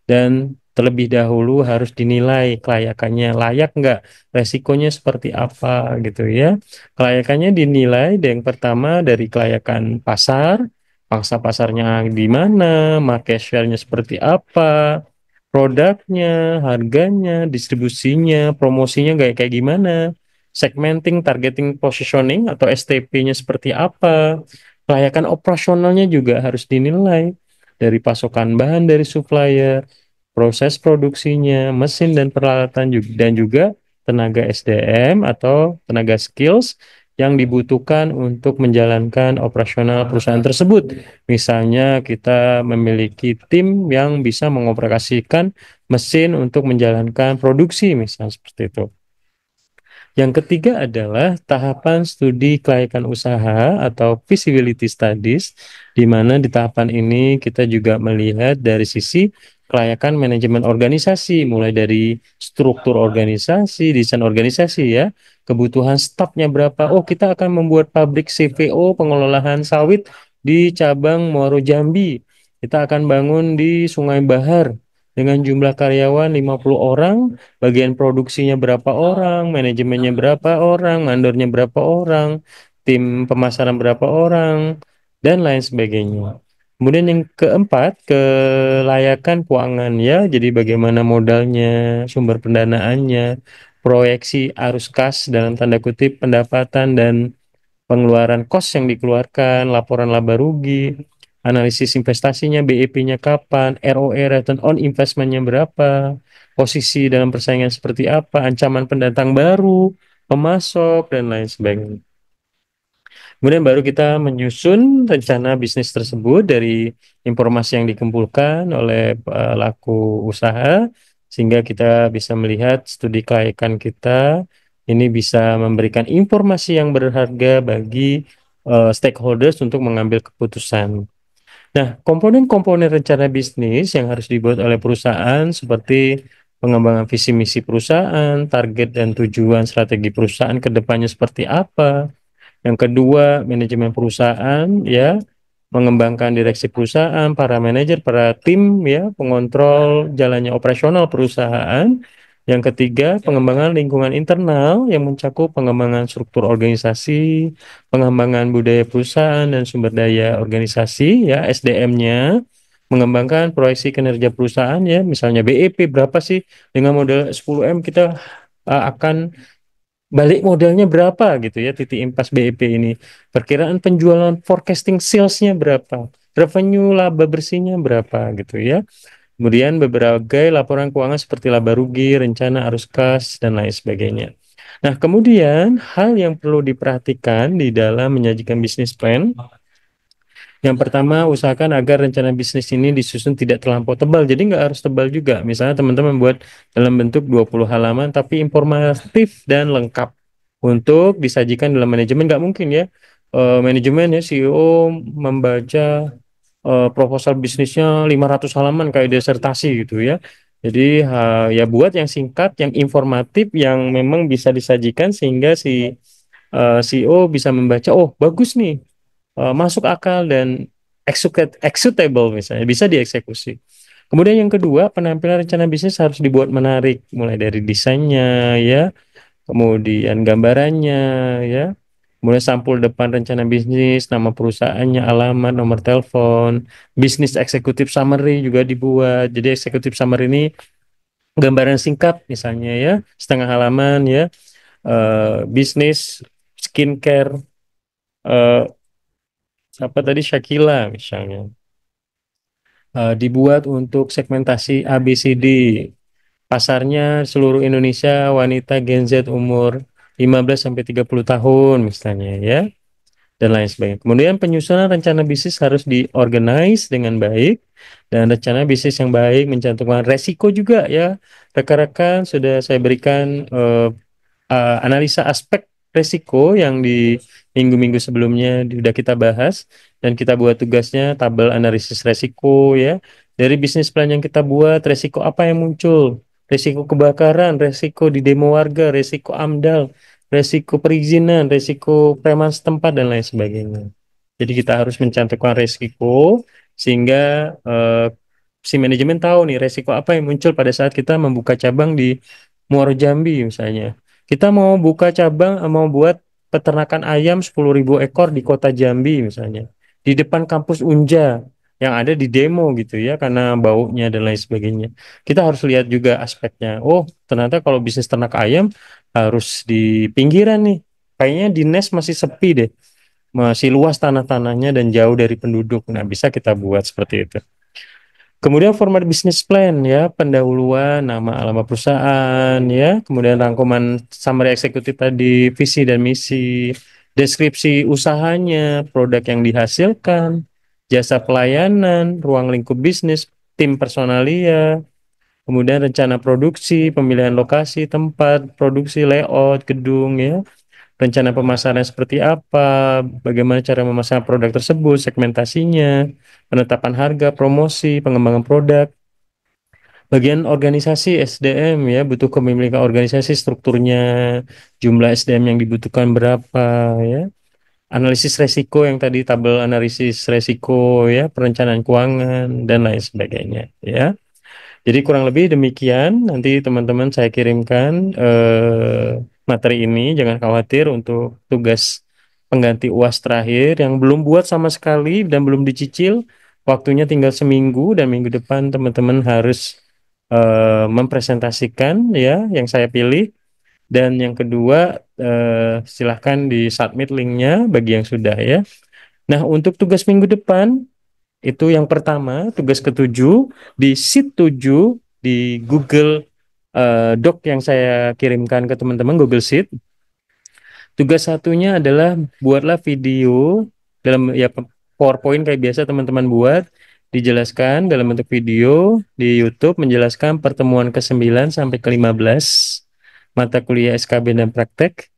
dan terlebih dahulu harus dinilai kelayakannya, layak nggak, resikonya seperti apa gitu ya. Kelayakannya dinilai yang pertama dari kelayakan pasar, pangsa pasarnya di mana, market share-nya seperti apa, produknya, harganya, distribusinya, promosinya kayak gimana, segmenting, targeting, positioning atau STP-nya seperti apa, kelayakan operasionalnya juga harus dinilai dari pasokan bahan dari supplier, proses produksinya, mesin dan peralatan juga, dan juga tenaga SDM atau tenaga skills yang dibutuhkan untuk menjalankan operasional perusahaan tersebut. Misalnya kita memiliki tim yang bisa mengoperasikan mesin untuk menjalankan produksi, misalnya seperti itu. Yang ketiga adalah tahapan studi kelayakan usaha atau feasibility studies, di mana di tahapan ini kita juga melihat dari sisi kelayakan manajemen organisasi, mulai dari struktur organisasi, desain organisasi ya, kebutuhan stafnya berapa. Oh, kita akan membuat pabrik CPO pengolahan sawit di cabang Muaro Jambi. Kita akan bangun di Sungai Bahar dengan jumlah karyawan 50 orang, bagian produksinya berapa orang, manajemennya berapa orang, mandornya berapa orang, tim pemasaran berapa orang, dan lain sebagainya. Kemudian yang keempat, kelayakan keuangan ya, jadi bagaimana modalnya, sumber pendanaannya, proyeksi arus kas dalam tanda kutip, pendapatan dan pengeluaran kos yang dikeluarkan, laporan laba rugi, analisis investasinya, BEP-nya kapan, ROE return on investment-nya berapa, posisi dalam persaingan seperti apa, ancaman pendatang baru, pemasok, dan lain sebagainya. Kemudian baru kita menyusun rencana bisnis tersebut dari informasi yang dikumpulkan oleh pelaku usaha, sehingga kita bisa melihat studi kelayakan kita ini bisa memberikan informasi yang berharga bagi stakeholders untuk mengambil keputusan. Nah, komponen-komponen rencana bisnis yang harus dibuat oleh perusahaan seperti pengembangan visi misi perusahaan, target dan tujuan strategi perusahaan ke depannya seperti apa. Yang kedua, manajemen perusahaan ya, mengembangkan direksi perusahaan, para manajer, para tim ya, pengontrol jalannya operasional perusahaan. Yang ketiga, pengembangan lingkungan internal yang mencakup pengembangan struktur organisasi, pengembangan budaya perusahaan dan sumber daya organisasi ya, SDM-nya, mengembangkan proyeksi kinerja perusahaan ya, misalnya BEP berapa sih dengan modal 10M kita akan balik modalnya berapa gitu ya, titik impas BEP ini. Perkiraan penjualan forecasting salesnya berapa, revenue laba bersihnya berapa gitu ya. Kemudian berbagai laporan keuangan seperti laba rugi, rencana arus kas, dan lain sebagainya. Nah, kemudian hal yang perlu diperhatikan di dalam menyajikan bisnis plan. Yang pertama, usahakan agar rencana bisnis ini disusun tidak terlampau tebal. Jadi nggak harus tebal juga. Misalnya teman-teman buat dalam bentuk 20 halaman, tapi informatif dan lengkap untuk disajikan dalam manajemen. Nggak mungkin ya, manajemen ya CEO membaca proposal bisnisnya 500 halaman kayak disertasi gitu ya. Jadi ya buat yang singkat, yang informatif, yang memang bisa disajikan sehingga si CEO bisa membaca, oh bagus nih, masuk akal dan executable misalnya, bisa dieksekusi. Kemudian yang kedua, penampilan rencana bisnis harus dibuat menarik, mulai dari desainnya ya, kemudian gambarannya ya, kemudian sampul depan rencana bisnis, nama perusahaannya, alamat, nomor telepon, bisnis executive summary juga dibuat. Jadi executive summary ini gambaran singkat misalnya ya, setengah halaman ya, bisnis skincare eh, apa tadi Shakila misalnya. Dibuat untuk segmentasi ABCD. Pasarnya seluruh Indonesia, wanita Gen Z umur 15 sampai 30 tahun misalnya ya, dan lain sebagainya. Kemudian penyusunan rencana bisnis harus diorganize dengan baik, dan rencana bisnis yang baik mencantumkan resiko juga ya. Rekan-rekan sudah saya berikan analisa aspek resiko yang di minggu-minggu sebelumnya sudah kita bahas, dan kita buat tugasnya tabel analisis resiko ya. Dari bisnis plan yang kita buat, resiko apa yang muncul? Resiko kebakaran, resiko di demo warga, resiko AMDAL, resiko perizinan, resiko preman setempat dan lain sebagainya. Jadi kita harus mencantumkan resiko sehingga si manajemen tahu nih resiko apa yang muncul pada saat kita membuka cabang di Muaro Jambi misalnya. Kita mau buka cabang, mau buat peternakan ayam 10.000 ekor di kota Jambi misalnya. Di depan kampus Unja yang ada di demo gitu ya, karena baunya dan lain sebagainya. Kita harus lihat juga aspeknya. Oh, ternyata kalau bisnis ternak ayam harus di pinggiran nih. Kayaknya di Nes masih sepi deh. Masih luas tanah-tanahnya dan jauh dari penduduk. Nah, bisa kita buat seperti itu. Kemudian format bisnis plan ya, pendahuluan, nama alamat perusahaan ya, kemudian rangkuman summary eksekutif tadi, visi dan misi, deskripsi usahanya, produk yang dihasilkan, jasa pelayanan, ruang lingkup bisnis, tim personalia, kemudian rencana produksi, pemilihan lokasi, tempat, produksi, layout, gedung ya, rencana pemasaran seperti apa, bagaimana cara memasarkan produk tersebut, segmentasinya, penetapan harga, promosi, pengembangan produk. Bagian organisasi SDM ya, butuh kepemilikan organisasi, strukturnya, jumlah SDM yang dibutuhkan berapa ya. Analisis resiko yang tadi tabel analisis resiko ya, perencanaan keuangan dan lain sebagainya ya. Jadi kurang lebih demikian. Nanti teman-teman saya kirimkan materi ini. Jangan khawatir untuk tugas pengganti UAS terakhir yang belum buat sama sekali dan belum dicicil. Waktunya tinggal seminggu dan minggu depan teman-teman harus mempresentasikan ya yang saya pilih. Dan yang kedua silahkan di submit linknya bagi yang sudah ya. Nah untuk tugas minggu depan itu yang pertama, tugas ketujuh di sheet 7 di Google Doc yang saya kirimkan ke teman-teman Google Sheet. Tugas satunya adalah buatlah video dalam ya PowerPoint kayak biasa teman-teman buat, dijelaskan dalam bentuk video di YouTube menjelaskan pertemuan ke-9 sampai ke-15 mata kuliah SKB dan praktek.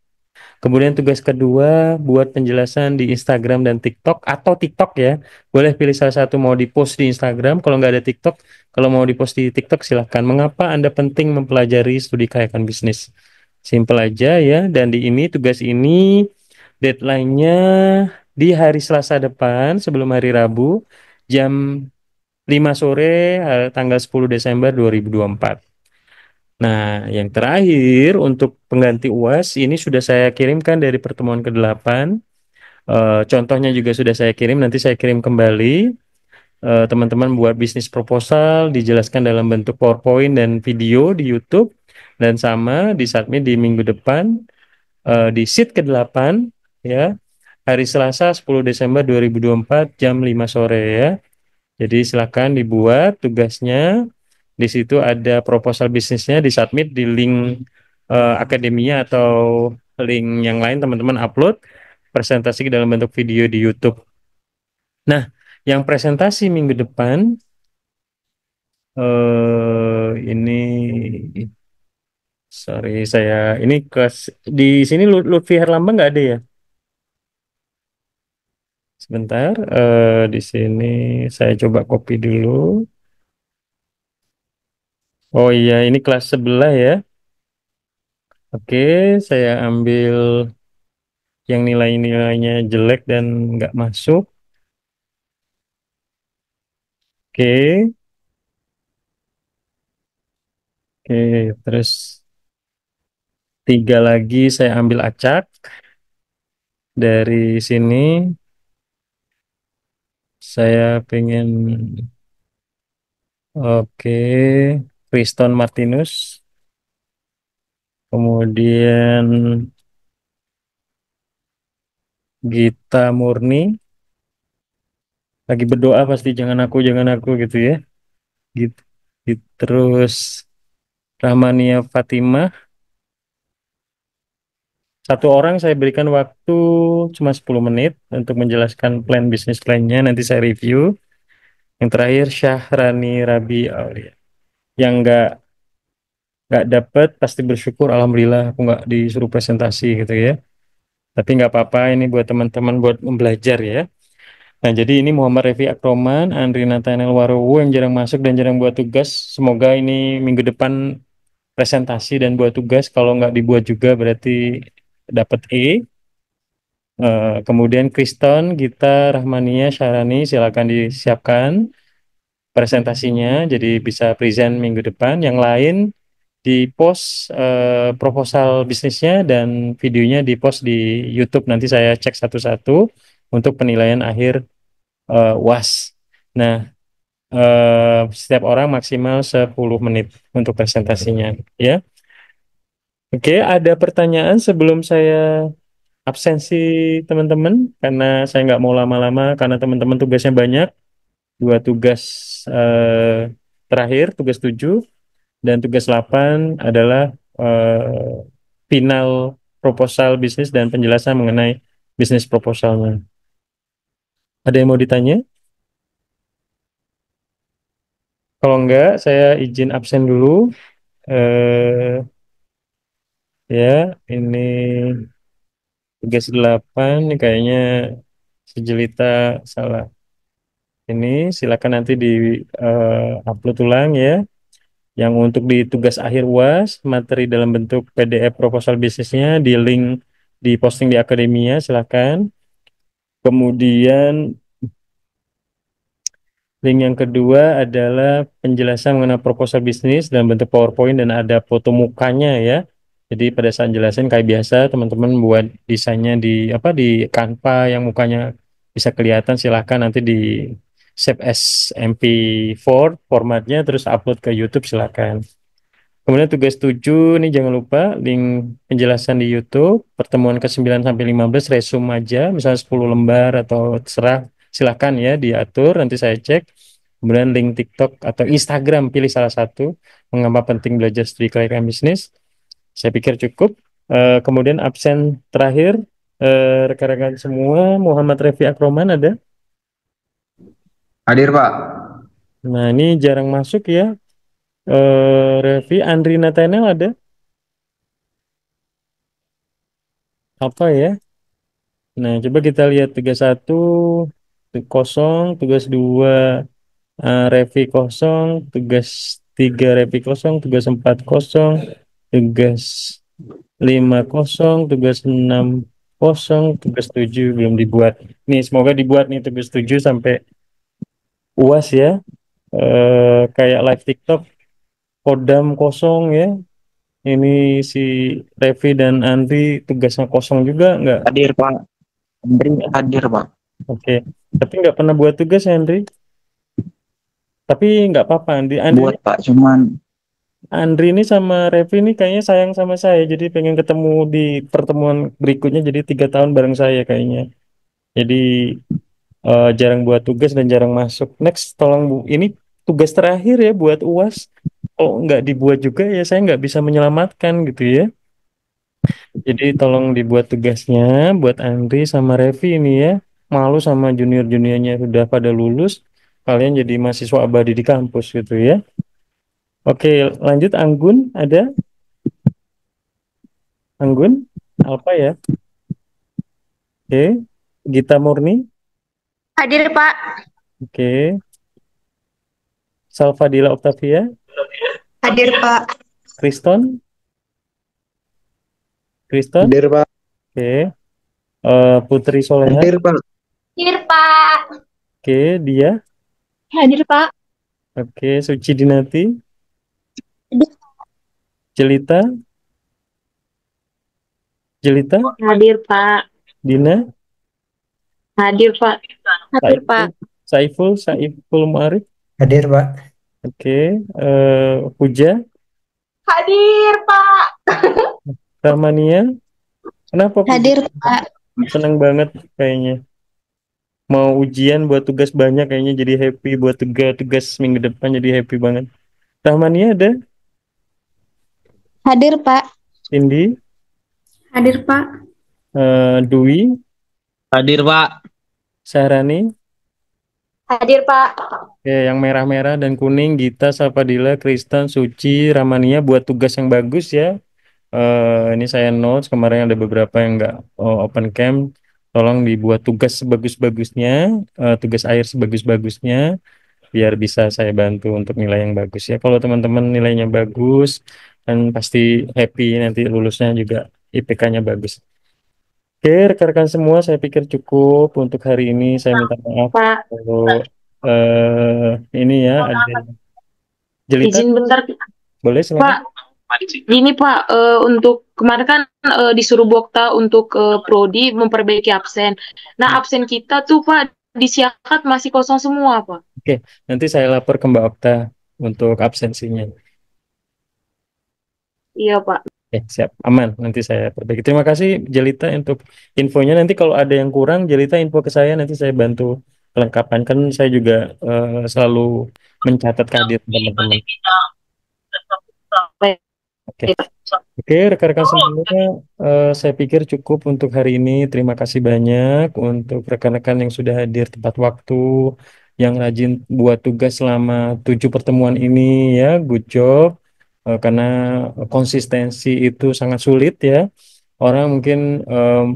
Kemudian tugas kedua buat penjelasan di Instagram dan TikTok atau TikTok ya. Boleh pilih salah satu mau di-post di Instagram, kalau nggak ada TikTok, kalau mau di-post di TikTok silahkan. Mengapa Anda penting mempelajari studi kelayakan bisnis? Simple aja ya. Dan di ini tugas ini deadline-nya di hari Selasa depan sebelum hari Rabu jam 5 sore tanggal 10 Desember 2024. Nah, yang terakhir untuk pengganti UAS ini sudah saya kirimkan dari pertemuan ke-8. Contohnya juga sudah saya kirim, nanti saya kirim kembali. Teman-teman buat bisnis proposal, dijelaskan dalam bentuk PowerPoint dan video di YouTube. Dan sama di submit di minggu depan, di sheet ke-8, ya, hari Selasa 10 Desember 2024 jam 5 sore ya. Jadi silakan dibuat tugasnya. Di situ ada proposal bisnisnya, disubmit di link akademinya atau link yang lain teman-teman upload presentasi dalam bentuk video di YouTube. Nah, yang presentasi minggu depan ini sorry saya ini kelas di sini Lutfi Herlambang nggak ada ya? Sebentar, di sini saya coba copy dulu. Oh iya, ini kelas sebelah ya. Oke, saya ambil yang nilai-nilainya jelek dan nggak masuk. Oke, oke, terus 3 lagi saya ambil acak dari sini. Saya pengen, oke, Kriston Martinus, kemudian Gita Murni, lagi berdoa pasti jangan aku gitu ya. Gitu. Terus Rahmania Fatimah, satu orang saya berikan waktu cuma 10 menit untuk menjelaskan plan bisnis plannya, nanti saya review. Yang terakhir Syahrani Rabi Aulia. Yang nggak dapet pasti bersyukur, alhamdulillah aku nggak disuruh presentasi gitu ya. Tapi nggak apa-apa, ini buat teman-teman buat belajar ya. Nah, jadi ini Muhammad Revi Akroman, Andri Nathaniel Warowo yang jarang masuk dan jarang buat tugas. Semoga ini minggu depan presentasi dan buat tugas. Kalau nggak dibuat juga berarti dapat E. Kemudian Kristen, Gita, Rahmania, Syarani, silakan disiapkan presentasinya. Jadi bisa present minggu depan. Yang lain di post proposal bisnisnya dan videonya di post di YouTube. Nanti saya cek satu-satu untuk penilaian akhir UAS. Nah, setiap orang maksimal 10 menit untuk presentasinya, ya. Oke, ada pertanyaan sebelum saya absensi teman-teman, karena saya nggak mau lama-lama, karena teman-teman tugasnya banyak. 2 tugas terakhir, tugas 7 dan tugas 8 adalah final proposal bisnis dan penjelasan mengenai bisnis proposalnya. Ada yang mau ditanya? Kalau enggak, saya izin absen dulu. Eh, ya, ini tugas 8 ini kayaknya sejelita salah. Ini silakan nanti di upload ulang ya. Yang untuk di tugas akhir UAS, materi dalam bentuk PDF proposal bisnisnya di link di posting di akademia, silakan. Kemudian link yang kedua adalah penjelasan mengenai proposal bisnis dalam bentuk PowerPoint dan ada foto mukanya ya. Jadi pada saat jelasin kayak biasa teman-teman buat desainnya di apa di Canva yang mukanya bisa kelihatan, silahkan nanti di save as MP4 formatnya terus upload ke YouTube silahkan. Kemudian tugas 7 ini jangan lupa link penjelasan di YouTube pertemuan ke-9 sampai 15 resume aja misalnya 10 lembar atau terserah, silahkan ya diatur nanti saya cek. Kemudian link TikTok atau Instagram pilih salah satu, mengapa penting belajar studi kelayakan bisnis. Saya pikir cukup. Kemudian absen terakhir rekan-rekan semua, Muhammad Refi Akroman ada? Hadir, Pak. Nah, ini jarang masuk ya. Revi, Andri Nathaniel ada? Apa ya? Nah, coba kita lihat tugas 1 kosong, tugas 2 Revi kosong, tugas 3 Revi kosong, tugas 4 kosong, tugas 5 kosong, tugas 6 kosong, tugas 7 belum dibuat. Nih, semoga dibuat nih tugas 7 sampai UAS ya. Kayak live TikTok, Kodam kosong ya. Ini si Revi dan Andri tugasnya kosong juga nggak? Hadir, Pak. Andri hadir, Pak. Oke, tapi nggak pernah buat tugas ya, Andri. Tapi nggak apa-apa, Andri. Buat, Pak. Cuman Andri ini sama Revi ini kayaknya sayang sama saya, jadi pengen ketemu di pertemuan berikutnya. Jadi 3 tahun bareng saya kayaknya. Jadi jarang buat tugas dan jarang masuk. Next, tolong Bu. Ini tugas terakhir ya buat UAS. Kalau nggak dibuat juga ya saya nggak bisa menyelamatkan gitu ya. Jadi tolong dibuat tugasnya buat Andri sama Revi ini ya. Malu sama junior-juniornya sudah pada lulus. Kalian jadi mahasiswa abadi di kampus gitu ya. Oke, lanjut Anggun ada? Anggun? Apa ya? Oke. Gita Murni? Hadir, Pak. Oke. Salvadila Octavia? Hadir, Pak. Kriston? Kriston? Hadir, Pak. Oke. Putri Soleha? Hadir, Pak. Hadir, Pak. Oke, dia? Hadir, Pak. Oke, Suci Dinati? Jelita? Jelita? Hadir, Pak. Dina? Hadir, Pak. Hadir, Pak. Saiful Muarif? Hadir, Pak. Oke, Puja? Hadir, Pak. Rahmania? Kenapa Puja? Hadir, Pak. Senang banget kayaknya. Mau ujian buat tugas banyak kayaknya jadi happy, buat tugas minggu depan jadi happy banget. Rahmania ada? Hadir, Pak. Cindy? Hadir, Pak. Dwi? Hadir, Pak. Sahrani? Hadir, Pak. Oke, yang merah-merah dan kuning Gita, Salvadila, Kristen, Suci, Ramania buat tugas yang bagus ya. Ini saya notes kemarin ada beberapa yang nggak open cam. Tolong dibuat tugas sebagus-bagusnya, tugas akhir sebagus-bagusnya, biar bisa saya bantu untuk nilai yang bagus ya. Kalau teman-teman nilainya bagus, kan pasti happy nanti lulusnya juga IPK-nya bagus. Oke, rekan-rekan semua, saya pikir cukup untuk hari ini. Saya minta maaf Pak. kalau ini ya ada Jelita. Izin bentar, Boleh silakan. Pak. Gini Pak, untuk kemarin kan disuruh Bokta untuk prodi memperbaiki absen. Nah absen kita tuh Pak di Siakat masih kosong semua Pak. Oke, nanti saya lapor ke Mbak Okta untuk absensinya. Iya Pak. Oke, siap, aman. Nanti saya perbaiki. Terima kasih Jelita untuk infonya. Nanti kalau ada yang kurang, Jelita info ke saya. Nanti saya bantu kelengkapan. Kan saya juga selalu mencatat kehadiran teman-teman. Oke, rekan-rekan semuanya, saya pikir cukup untuk hari ini. Terima kasih banyak untuk rekan-rekan yang sudah hadir tepat waktu, yang rajin buat tugas selama 7 pertemuan ini ya, good job. Karena konsistensi itu sangat sulit ya. Orang mungkin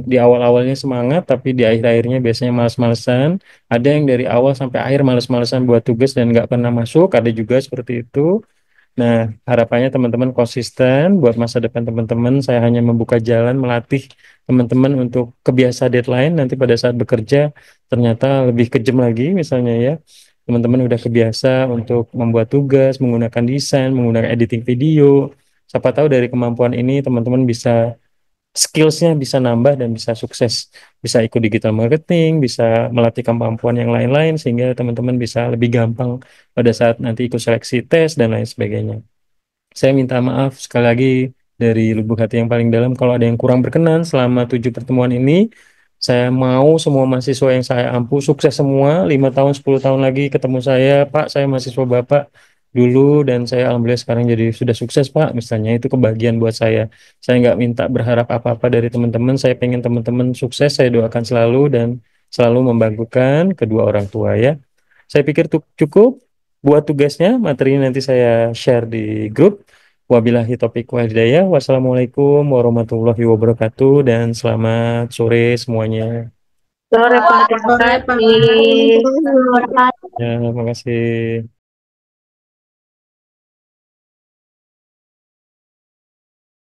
di awal-awalnya semangat, tapi di akhir-akhirnya biasanya malas-malesan. Ada yang dari awal sampai akhir malas-malesan buat tugas dan nggak pernah masuk. Ada juga seperti itu. Nah, harapannya teman-teman konsisten buat masa depan teman-teman. Saya hanya membuka jalan, melatih teman-teman untuk kebiasa deadline. Nanti pada saat bekerja ternyata lebih kejam lagi misalnya ya. Teman-teman udah kebiasa untuk membuat tugas, menggunakan desain, menggunakan editing video. Siapa tahu dari kemampuan ini teman-teman bisa skillsnya bisa nambah dan bisa sukses. Bisa ikut digital marketing, bisa melatih kemampuan yang lain-lain sehingga teman-teman bisa lebih gampang pada saat nanti ikut seleksi tes dan lain sebagainya. Saya minta maaf sekali lagi dari lubuk hati yang paling dalam kalau ada yang kurang berkenan selama 7 pertemuan ini. Saya mau semua mahasiswa yang saya ampu sukses semua, 5 tahun, 10 tahun lagi ketemu saya, Pak, saya mahasiswa Bapak, dulu dan saya alhamdulillah sekarang jadi sudah sukses Pak, misalnya itu kebahagiaan buat saya. Saya nggak minta berharap apa-apa dari teman-teman, saya pengen teman-teman sukses, saya doakan selalu dan selalu membanggakan kedua orang tua ya. Saya pikir cukup buat tugasnya, materinya nanti saya share di grup. Wabillahi taufiq wal hidayah. Wassalamualaikum warahmatullahi wabarakatuh dan selamat sore semuanya. Sore Pak, terima kasih. Ya, terima kasih.